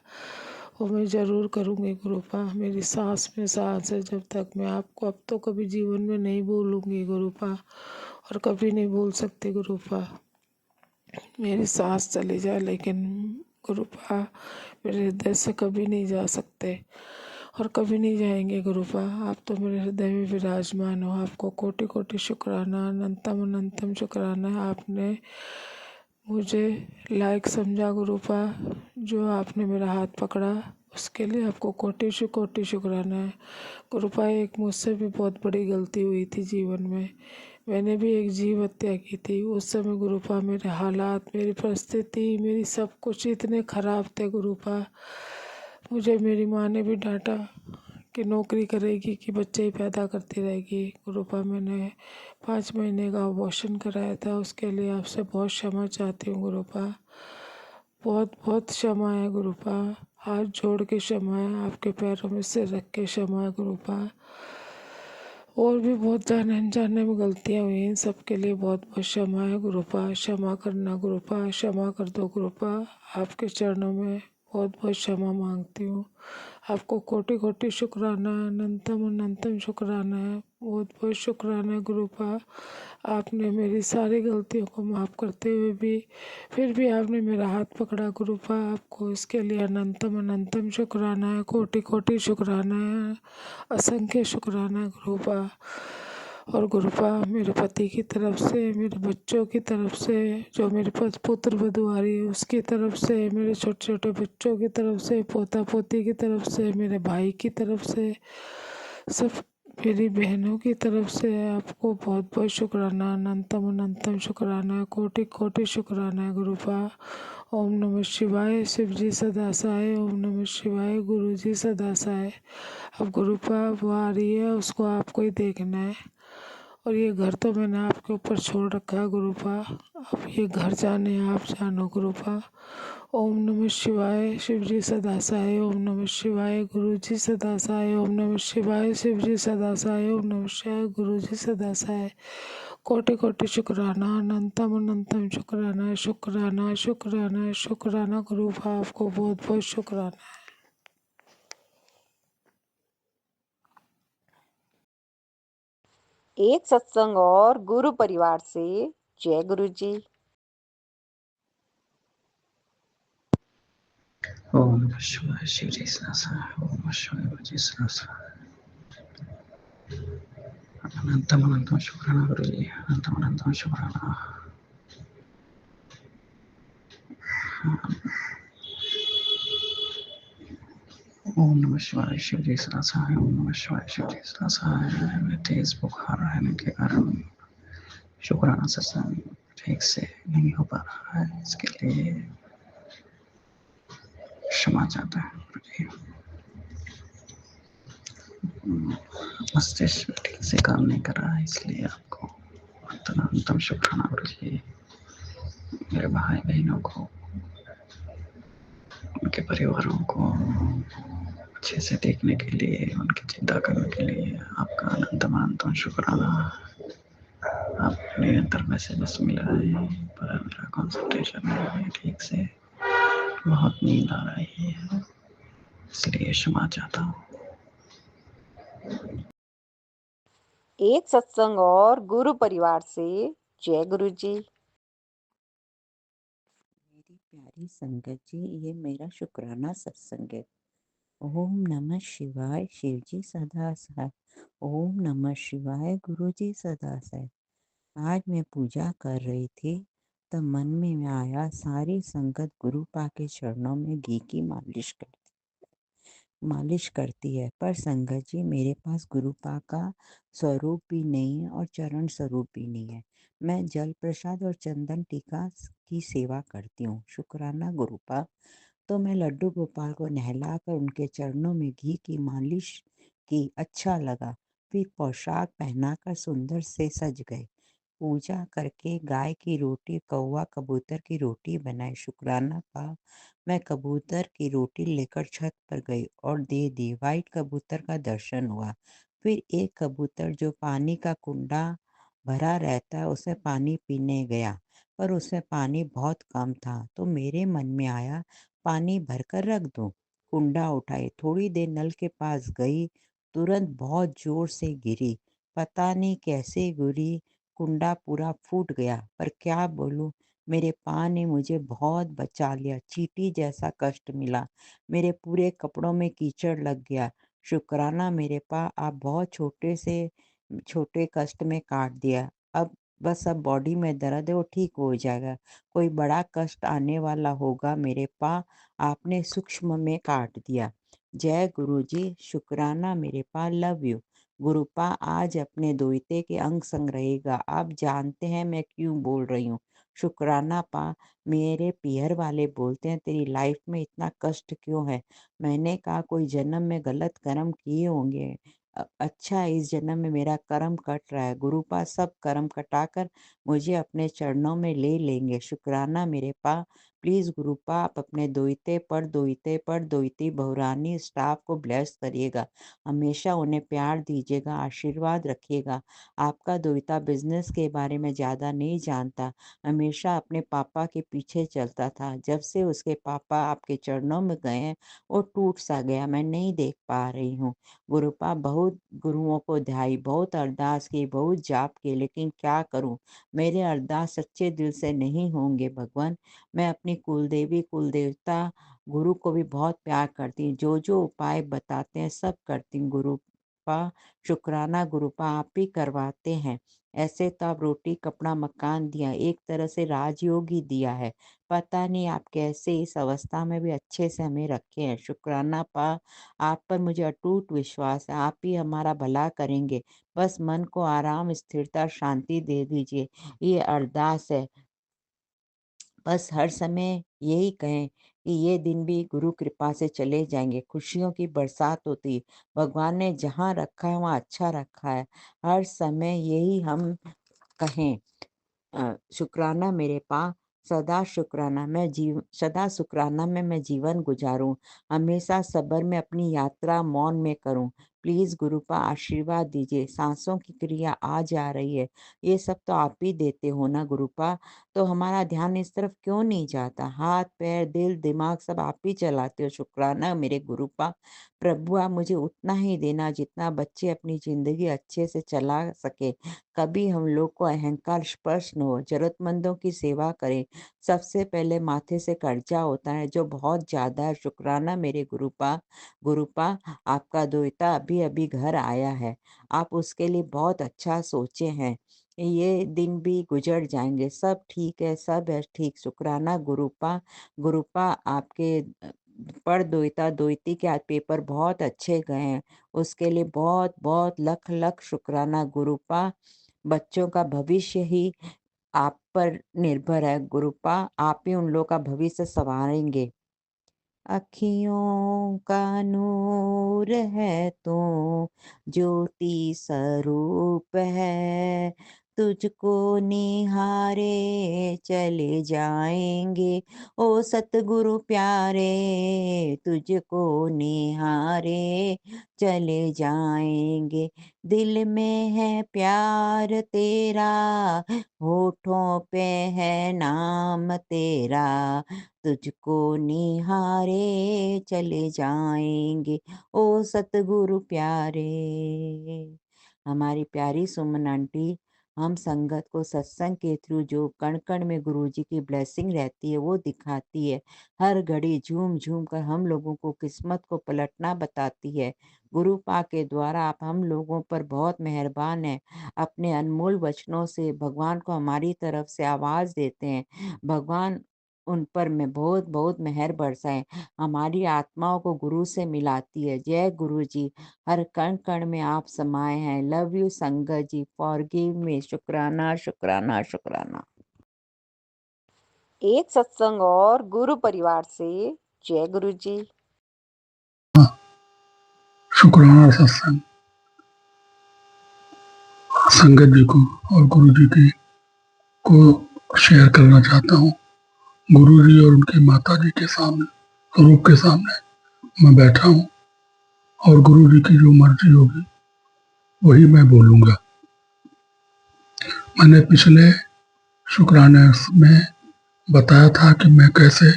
वो मैं ज़रूर करूँगी गुरुपा। मेरी सांस में सांस है जब तक। मैं आपको अब तो कभी जीवन में नहीं भूलूंगी गुरुपा, और कभी नहीं भूल सकती गुरुपा। मेरी सांस चली जाए लेकिन गुरुपा मेरे हृदय से कभी नहीं जा सकते, और कभी नहीं जाएंगे गुरुपा। आप तो मेरे हृदय में विराजमान हो। आपको कोटि कोटि शुक्राना, अनंतम अनंतम शुक्राना। आपने मुझे लायक समझा गुरुपा, जो आपने मेरा हाथ पकड़ा उसके लिए आपको कोटि शुक्राना है गुरुपा। एक मुझसे भी बहुत बड़ी गलती हुई थी जीवन में। मैंने भी एक जीव हत्या की थी। उस समय गुरुपा मेरे हालात, मेरी परिस्थिति, मेरी सब कुछ इतने ख़राब थे गुरुपा। मुझे मेरी माँ ने भी डांटा कि नौकरी करेगी कि बच्चे ही पैदा करती रहेगी। गुरुपा मैंने 5 महीने का अबॉर्शन कराया था, उसके लिए आपसे बहुत क्षमा चाहती हूँ गुरुपा। बहुत बहुत क्षमा है गुरुपा। हाथ जोड़ के क्षमा है, आपके पैरों में सिर रख के क्षमा है गुरुपा। और भी बहुत जाने अनजाने में गलतियाँ हुई हैं, सबके लिए बहुत बहुत क्षमा है गुरुपा। क्षमा करना गुरुपा, क्षमा कर दो गुरुपा। आपके चरणों में बहुत बहुत क्षमा मांगती हूँ। आपको कोटि कोटि शुक्राना, अनंतम अनंतम शुक्राना है। बहुत बहुत शुक्राना है गुरुपा। आपने मेरी सारी गलतियों को माफ़ करते हुए भी फिर भी आपने मेरा हाथ पकड़ा गुरुपा। आपको इसके लिए अनंतम अनंतम शुक्राना है, कोटि कोटि शुक्राना है, असंख्य शुक्राना है गुरुपा। और गुरुपा मेरे पति की तरफ से, मेरे बच्चों की तरफ से, जो मेरे पास पुत्र वधू आ रही है उसकी तरफ से, मेरे छोटे छोटे बच्चों की तरफ से, पोता पोती की तरफ से, मेरे भाई की तरफ से, सब मेरी बहनों की तरफ से आपको बहुत बहुत शुक्राना, अनंतम अनंतम शुक्राना, कोटि कोटि शुक्राना है गुरुपा। ओम नमः शिवाय। शिव जी सदा सहाय। ओम नमः शिवाय। गुरु जी सदा सहाय। अब गुरुपा वो आ रही है, उसको आपको ही देखना है, और ये घर तो मैंने आपके ऊपर छोड़ रखा है गुरुपा। अब ये घर जाने आप जानो गुरुपा। ओम नमः शिवाय। शिव जी सदा सहाय। ओम नमः शिवाय। गुरु जी सदा सहाय। ओम नमः शिवाय। शिव जी सदा सहाय। ओम नमः शिवाय। गुरु जी सदा सहाय। कोटि कोटि शुक्राना, अनंतम अनंतम शुक्राना, शुक्राना शुक्राना शुक्राना गुरुपा। आपको बहुत बहुत शुक्राना। एक सत्संग और गुरु परिवार से। जय गुरु जी। ओम नमः शिवाय। शिव जी सदासाय। ओम नमः शिवाय। गुरु जी सदासाय। अनंतम अनंतम शुक्राना गुरु जी, अनंतम अनंतम शुक्राना। ओम नमः शिवाय। शिव जी सदासाय। ओम नमः शिवाय। शिव जी सदासाय। मैं तेज बुखार रहने के कारण शुक्राना सत्संग ठीक से नहीं हो पा रहा है, इसके लिए क्षमा चाहता है गुरु जी। मस्तिष्क ठीक से काम नहीं कर रहा है, इसलिए आपको अंतम शुक्राना गुरु जी। मेरे भाई बहनों को, उनके परिवारों को अच्छे से देखने के लिए, उनकी चिंता करने के लिए आपका अनंतम शुक्राना। आप निरंतर मैसेजेस मिल रहे हैं, पर मेरा कंसंट्रेशन नहीं है ठीक से, बहुत नींद आ रही है, इसलिए क्षमा चाहता हूँ। एक सत्संग और गुरु परिवार से। जय गुरु जी। मेरी प्यारी संगत जी, ये मेरा शुक्राना सत्संग है। ओम नमः शिवाय। शिव जी सदा सहाय। ओम नमः शिवाय। गुरु जी सदा सहाय। आज मैं पूजा कर रही थी तब मन में आया, सारी संगत गुरुपा के चरणों में घी की मालिश करती है, पर संगत जी मेरे पास गुरुपा का स्वरूप भी नहीं है और चरण स्वरूप भी नहीं है। मैं जल प्रसाद और चंदन टीका की सेवा करती हूँ। शुक्राना गुरुपा, तो मैं लड्डू गोपाल को नहलाकर उनके चरणों में घी की मालिश की। अच्छा लगा। फिर पोशाक पहनाकर सुंदर से सज गए। पूजा करके गाय की रोटी, कौवा कबूतर की रोटी बनाई। शुक्राना पा मैं कबूतर की रोटी लेकर छत पर गई और दे दी। वाइट कबूतर का दर्शन हुआ। फिर एक कबूतर जो पानी का कुंडा भरा रहता है उसमें पानी पीने गया, पर उसमें पानी बहुत कम था। तो मेरे मन में आया पानी भरकर रख दूं। कुंडा उठाई, थोड़ी देर नल के पास गई, तुरंत बहुत जोर से गिरी। पता नहीं कैसे गिरी, कुंडा पूरा फूट गया। पर क्या बोलूं, मेरे पा ने मुझे बहुत बचा लिया। चींटी जैसा कष्ट मिला। मेरे पूरे कपड़ों में कीचड़ लग गया। शुक्राना मेरे पा, आप बहुत छोटे कष्ट में काट दिया। अब बॉडी में दर्द है, वो ठीक हो जाएगा। कोई बड़ा कष्ट आने वाला होगा मेरे पा, आपने सूक्ष्म में काट दिया। जय गुरु जी। शुक्राना मेरे पा, लव यू। गुरुपा आज अपने दोहिते के अंग संग रहेगा। आप जानते हैं मैं क्यों बोल रही हूँ। शुक्राना पा, मेरे पीहर वाले बोलते हैं तेरी लाइफ में इतना कष्ट क्यों है। मैंने कहा कोई जन्म में गलत कर्म किए होंगे। अच्छा, इस जन्म में मेरा कर्म कट रहा है। गुरुपा सब कर्म कटाकर मुझे अपने चरणों में ले लेंगे। शुक्राना मेरे पा, प्लीज गुरुपा आप अपने दोहिते पर दोहिती बहुरानी स्टाफ को ब्लेस करिएगा। हमेशा उन्हें प्यार दीजिएगा, आशीर्वाद रखिएगा। आपका दोहिता बिजनेस के बारे में ज़्यादा नहीं जानता, हमेशा अपने पापा के पीछे चलता था। जब से उसके पापा आपके चरणों में गए हैं वो टूट सा गया। मैं नहीं देख पा रही हूँ। गुरुपा बहुत गुरुओं को ध्याई, बहुत अरदास की, बहुत जाप की, लेकिन क्या करूँ, मेरे अरदास सच्चे दिल से नहीं होंगे भगवान। मैं अपनी कुलदेवी कुलदेवता गुरु को भी बहुत प्यार करती हूँ। जो जो उपाय बताते हैं सब करती हूँ। गुरुपा शुक्राना गुरुपा, आप ही करवाते हैं। ऐसे तो आप रोटी कपड़ा मकान दिया, एक तरह से राजयोग ही दिया है। पता नहीं आप कैसे इस अवस्था में भी अच्छे से हमें रखे हैं। शुक्राना पा, आप पर मुझे अटूट विश्वास है, आप ही हमारा भला करेंगे। बस मन को आराम, स्थिरता, शांति दे दीजिए, ये अरदास है। बस हर समय यही कहें कि ये दिन भी गुरु कृपा से चले जाएंगे। खुशियों की बरसात होती, भगवान ने जहाँ रखा है वहाँ अच्छा रखा है। हर समय यही हम कहें। शुक्राना मेरे पा, सदा शुक्राना में मैं जीवन गुजारूं, हमेशा सब्र में अपनी यात्रा मौन में करूं। प्लीज गुरुपा आशीर्वाद दीजिए। सांसों की क्रिया आ जा रही है, ये सब तो आप ही देते हो ना गुरुपा, तो हमारा ध्यान इस तरफ क्यों नहीं जाता। हाथ पैर दिल दिमाग सब आप ही चलाते हो। शुक्राना मेरे गुरुपा, प्रभु आप मुझे उतना ही देना जितना बच्चे अपनी जिंदगी अच्छे से चला सके। कभी हम लोग को अहंकार स्पर्श न हो, जरूरतमंदों की सेवा करें। सबसे पहले माथे से कर्जा होता है जो बहुत ज्यादा है। शुक्राना मेरे गुरुपा आपका दोहिता अभी अभी घर आया है, आप उसके लिए बहुत अच्छा सोचे हैं। ये दिन भी गुजर जाएंगे, सब ठीक है, सब है ठीक। शुक्राना गुरुपा आपके पर दोहिता दोहिती के आज पेपर बहुत अच्छे गए हैं, उसके लिए बहुत बहुत लख लख शुक्राना गुरुपा। बच्चों का भविष्य ही आप पर निर्भर है गुरुपा, आप ही उन लोगों का भविष्य संवारेंगे। अखियों का नूर है तू, ज्योति स्वरूप है, तुझको निहारे चले जाएंगे ओ सतगुरु प्यारे, तुझको निहारे चले जाएंगे। दिल में है प्यार तेरा, होठों पे है नाम तेरा, तुझको निहारे चले जाएंगे ओ सतगुरु प्यारे। हमारी प्यारी सुमन आंटी, हम संगत को सत्संग के थ्रू जो कण कण में गुरु जी की ब्लेसिंग रहती है वो दिखाती है। हर घड़ी झूम झूम कर हम लोगों को किस्मत को पलटना बताती है। गुरु पा के द्वारा आप हम लोगों पर बहुत मेहरबान हैं। अपने अनमोल वचनों से भगवान को हमारी तरफ से आवाज देते हैं। भगवान उन पर में बहुत बहुत मेहर बरसाएं, हमारी आत्माओं को गुरु से मिलाती है। जय गुरु जी, हर कण कण में आप समाये हैं। लव यू संगत जी, फॉरगिव मी। शुक्राना शुक्राना शुक्राना। एक सत्संग और गुरु परिवार से जय गुरु जी। शुक्राना सत्संग संगत जी को और गुरु जी की को शेयर करना चाहता हूँ। गुरु जी और उनकी माता जी के सामने, स्वरूप के सामने मैं बैठा हूँ और गुरु जी की जो मर्जी होगी वही मैं बोलूँगा। मैंने पिछले शुक्राने में बताया था कि मैं कैसे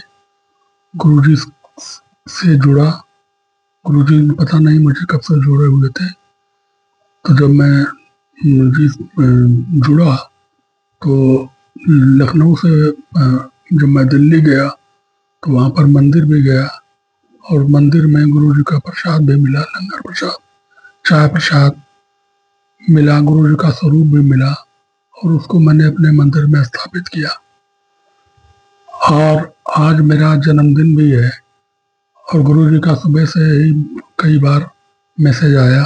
गुरु जी से जुड़ा। गुरु जी पता नहीं मुझे कब से जुड़े हुए थे, तो जब मैं जी जुड़ा तो लखनऊ से जब मैं दिल्ली गया तो वहाँ पर मंदिर भी गया और मंदिर में गुरु जी का प्रसाद भी मिला, लंगर प्रसाद, चाय प्रसाद मिला, गुरु जी का स्वरूप भी मिला और उसको मैंने अपने मंदिर में स्थापित किया। और आज मेरा जन्मदिन भी है और गुरु जी का सुबह से ही कई बार मैसेज आया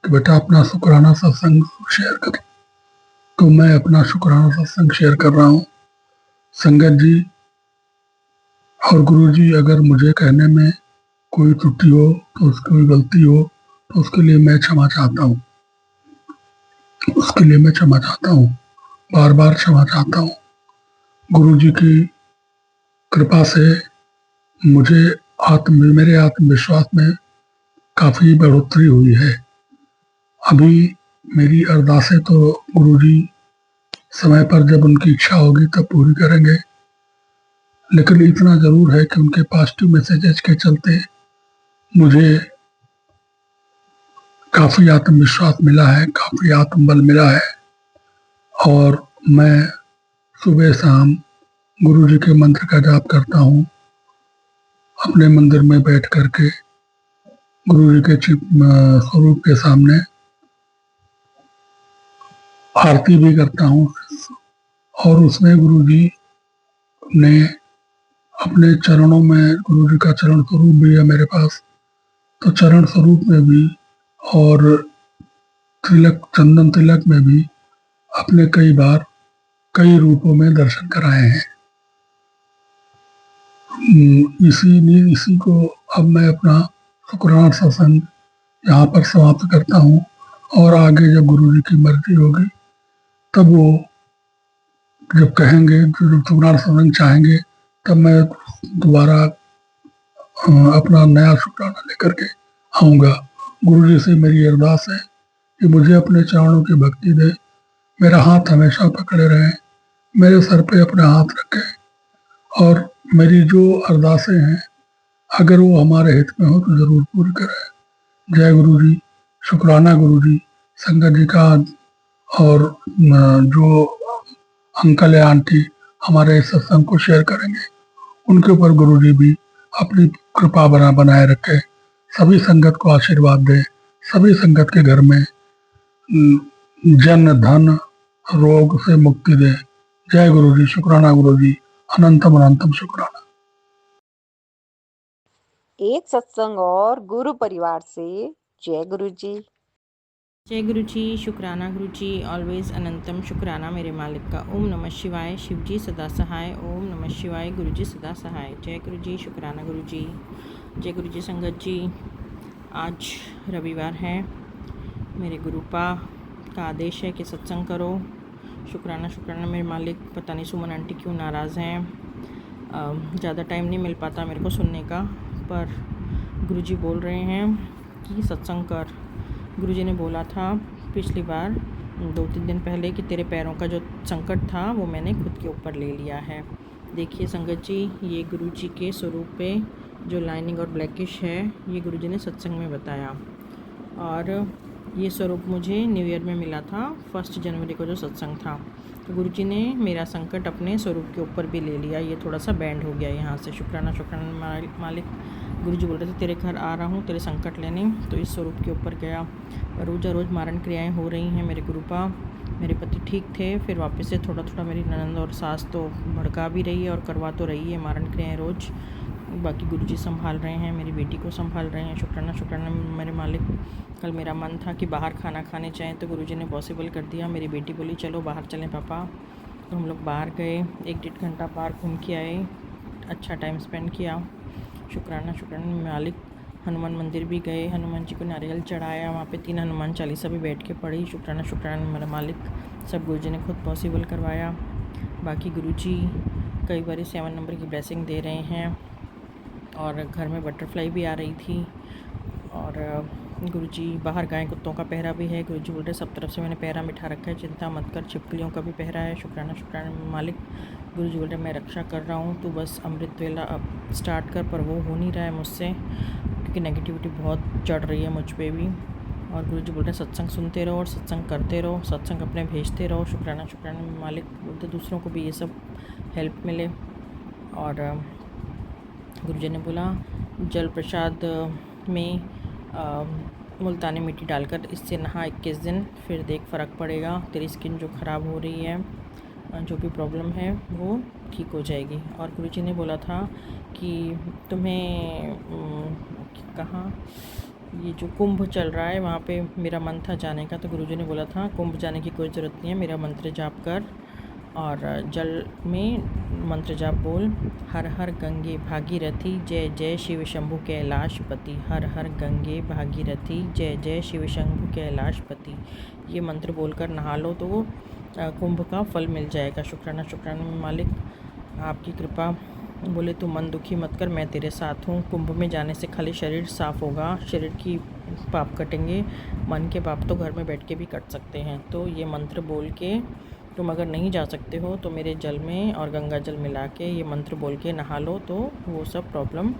कि बेटा अपना शुक्राना सत्संग शेयर कर। तो मैं अपना शुक्राना सत्संग शेयर कर रहा हूँ। संगत जी और गुरु जी अगर मुझे कहने में कोई त्रुटि हो तो उसकी कोई गलती हो तो उसके लिए मैं क्षमा चाहता हूँ, उसके लिए मैं क्षमा चाहता हूँ, बार बार क्षमा चाहता हूँ। गुरु जी की कृपा से मुझे मेरे आत्मविश्वास में काफ़ी बढ़ोतरी हुई है। अभी मेरी अरदासें तो गुरु जी समय पर जब उनकी इच्छा होगी तब पूरी करेंगे, लेकिन इतना ज़रूर है कि उनके पॉजिटिव मैसेजेस के चलते मुझे काफ़ी आत्मविश्वास मिला है, काफ़ी आत्मबल मिला है और मैं सुबह शाम गुरु जी के मंत्र का जाप करता हूँ। अपने मंदिर में बैठ करके गुरु जी के स्वरूप के सामने आरती भी करता हूँ और उसमें गुरु जी ने अपने चरणों में, गुरु जी का चरण स्वरूप भी है मेरे पास, तो चरण स्वरूप में भी और तिलक, चंदन तिलक में भी अपने कई बार कई रूपों में दर्शन कराए हैं। इसी को अब मैं अपना शुक्राना सत्संग यहाँ पर समाप्त करता हूँ और आगे जब गुरु जी की मर्जी होगी तब वो जब कहेंगे, जब शुक्राना सत्संग चाहेंगे तब मैं दोबारा अपना नया शुक्राना लेकर के आऊँगा। गुरु जी से मेरी अरदास है कि मुझे अपने चरणों की भक्ति दे, मेरा हाथ हमेशा पकड़े रहें, मेरे सर पे अपना हाथ रखें और मेरी जो अरदासें हैं अगर वो हमारे हित में हो तो ज़रूर पूरी करें। जय गुरु जी, शुक्राना गुरु जी। संगत जी का और जो अंकल या आंटी हमारे इस सत्संग को शेयर करेंगे उनके ऊपर गुरु जी भी अपनी कृपा बनाए रखे, सभी संगत को आशीर्वाद दे, सभी संगत के घर में जन धन रोग से मुक्ति दे। जय गुरु जी, शुक्राना गुरु जी, अनंतम अनंतम शुक्राना। एक सत्संग और गुरु परिवार से जय गुरु जी। जय गुरु जी, शुक्राना गुरु जी, ऑलवेज अनंतम शुक्राना मेरे मालिक का। ओम नमः शिवाय, शिव जी सदा सहाय। ओम नमः शिवाय, गुरु जी सदा सहाय। जय गुरु जी, शुक्राना गुरु जी। जय गुरु जी। संगत जी, आज रविवार है, मेरे गुरुपा का आदेश है कि सत्संग करो। शुक्राना शुक्राना मेरे मालिक। पता नहीं सुमन आंटी क्यों नाराज़ हैं, ज़्यादा टाइम नहीं मिल पाता मेरे को सुनने का, पर गुरुजी बोल रहे हैं कि सत्संग कर। गुरुजी ने बोला था पिछली बार 2-3 दिन पहले कि तेरे पैरों का जो संकट था वो मैंने खुद के ऊपर ले लिया है। देखिए संगत जी, ये गुरुजी के स्वरूप पे जो लाइनिंग और ब्लैकिश है ये गुरुजी ने सत्संग में बताया और ये स्वरूप मुझे न्यू ईयर में मिला था, 1 जनवरी को जो सत्संग था। तो गुरुजी ने मेरा संकट अपने स्वरूप के ऊपर भी ले लिया। ये थोड़ा सा बैंड हो गया यहाँ से। शुक्राना शुक्राना मालिक। गुरुजी बोल रहे थे तेरे घर आ रहा हूँ तेरे संकट लेने, तो इस स्वरूप के ऊपर गया। रोज़ मारण क्रियाएं हो रही हैं मेरे गुरुपा। मेरे पति ठीक थे, फिर वापस से थोड़ा थोड़ा मेरी ननंद और सास तो भड़का भी रही है और करवा तो रही है मारण क्रियाएं रोज़। बाकी गुरुजी संभाल रहे हैं, मेरी बेटी को संभाल रहे हैं। शुक्राना शुक्राना मेरे मालिक। कल मेरा मन था कि बाहर खाना खाने जाएँ तो गुरुजी ने पॉसिबल कर दिया। मेरी बेटी बोली चलो बाहर चलें पापा, तो हम लोग बाहर गए, 1-1.5 घंटा पार्क घूम के आए, अच्छा टाइम स्पेंड किया। शुक्राना शुक्राना मालिक। हनुमान मंदिर भी गए, हनुमान जी को नारियल चढ़ाया, वहाँ पे 3 हनुमान चालीसा भी बैठ के पढ़ी। शुक्राना शुक्राना मेरा मालिक। सब गुरुजी ने खुद पॉसिबल करवाया। बाकी गुरुजी कई बार 7 नंबर की ब्लेसिंग दे रहे हैं। और घर में बटरफ्लाई भी आ रही थी। और गुरुजी बाहर गाय कुत्तों का पहरा भी है। गुरुजी बोल रहे सब तरफ से मैंने पहरा बिठा रखा है, चिंता मत कर। छिपकलियों का भी पहरा है। शुक्राना शुक्राना मालिक। गुरुजी बोल रहे मैं रक्षा कर रहा हूँ, तू बस अमृत वेला अब स्टार्ट कर। पर वो हो नहीं रहा है मुझसे, क्योंकि नेगेटिविटी बहुत चढ़ रही है मुझ पर भी। और गुरुजी बोल रहे सत्संग सुनते रहो और सत्संग करते रहो, सत्संग अपने भेजते रहो। शुक्राना शुक्राना मालिक। बोलते दूसरों को भी ये सब हेल्प मिले। और गुरुजी ने बोला जल प्रसाद में मुल्तानी मिट्टी डालकर इससे नहा 21 दिन, फिर देख फ़र्क पड़ेगा। तेरी स्किन जो ख़राब हो रही है, जो भी प्रॉब्लम है वो ठीक हो जाएगी। और गुरुजी ने बोला था कि तुम्हें कहाँ ये जो कुंभ चल रहा है वहाँ पे मेरा मन था जाने का, तो गुरुजी ने बोला था कुंभ जाने की कोई ज़रूरत नहीं है, मेरा मंत्र जाप कर और जल में मंत्र जाप बोल। हर हर गंगे भागीरथी जय जय शिव शंभु कैलाशपति। हर हर गंगे भागीरथी जय जय शिव शंभु कैलाशपति। ये मंत्र बोलकर नहा लो तो कुंभ का फल मिल जाएगा। शुक्राना शुक्राना मालिक, आपकी कृपा। बोले तू मन दुखी मत कर, मैं तेरे साथ हूँ। कुंभ में जाने से खाली शरीर साफ़ होगा, शरीर की पाप कटेंगे, मन के पाप तो घर में बैठ के भी कट सकते हैं। तो ये मंत्र बोल के तुम अगर नहीं जा सकते हो तो मेरे जल में और गंगा जल मिला के ये मंत्र बोल के नहा लो, तो वो सब प्रॉब्लम,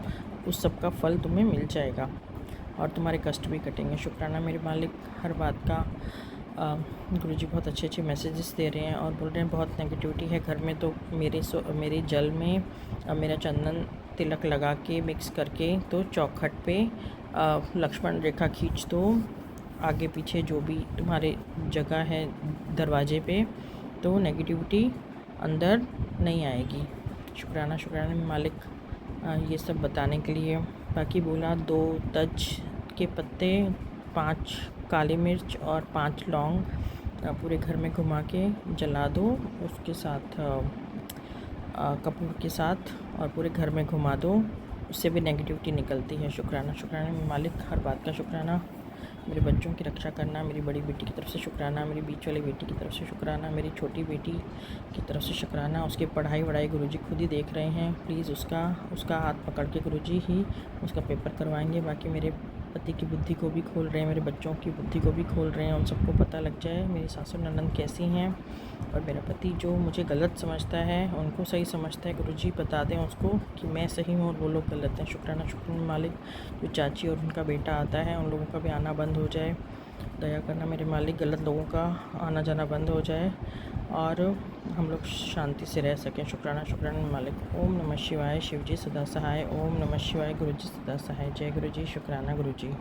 उस सब का फल तुम्हें मिल जाएगा और तुम्हारे कष्ट भी कटेंगे। शुक्राना मेरे मालिक हर बात का। गुरुजी बहुत अच्छे अच्छे मैसेजेस दे रहे हैं और बोल रहे हैं बहुत नेगेटिविटी है घर में, तो मेरे जल में मेरा चंदन तिलक लगा के मिक्स करके तो चौखट पे लक्ष्मण रेखा खींच दो, आगे पीछे जो भी तुम्हारे जगह है दरवाजे पे, तो नेगेटिविटी अंदर नहीं आएगी। शुक्राना शुक्राना मालिक ये सब बताने के लिए। बाकी बोला 2 तज के पत्ते, 5 काली मिर्च और 5 लौंग पूरे घर में घुमा के जला दो, उसके साथ कपूर के साथ, और पूरे घर में घुमा दो, उससे भी नेगेटिविटी निकलती है। शुक्राना शुक्राना मालिक हर बात का शुक्राना। मेरे बच्चों की रक्षा करना, मेरी बड़ी बेटी की तरफ से शुक्राना, मेरी बीच वाली बेटी की तरफ से शुक्राना, मेरी छोटी बेटी की तरफ से शुक्राना। उसकी पढ़ाई वढ़ाई गुरुजी खुद ही देख रहे हैं। प्लीज़ उसका हाथ पकड़ के गुरुजी ही उसका पेपर करवाएंगे। बाकी मेरे पति की बुद्धि को भी खोल रहे हैं, मेरे बच्चों की बुद्धि को भी खोल रहे हैं, उन सबको पता लग जाए मेरी सासु ननद कैसी हैं। और मेरा पति जो मुझे गलत समझता है उनको सही समझता है, गुरुजी बता दें उसको कि मैं सही हूँ और वो लोग गलत हैं। शुक्राना शुक्राना मालिक। जो चाची और उनका बेटा आता है उन लोगों का भी आना बंद हो जाए, दया करना मेरे मालिक, गलत लोगों का आना जाना बंद हो जाए और हम लोग शांति से रह सकें। शुक्राना शुक्राना मालिक। ओम नमः शिवाय, शिवजी सदा सहाय। ओम नमः शिवाय, गुरुजी सदा सहाय। जय गुरुजी। शुक्राना गुरुजी।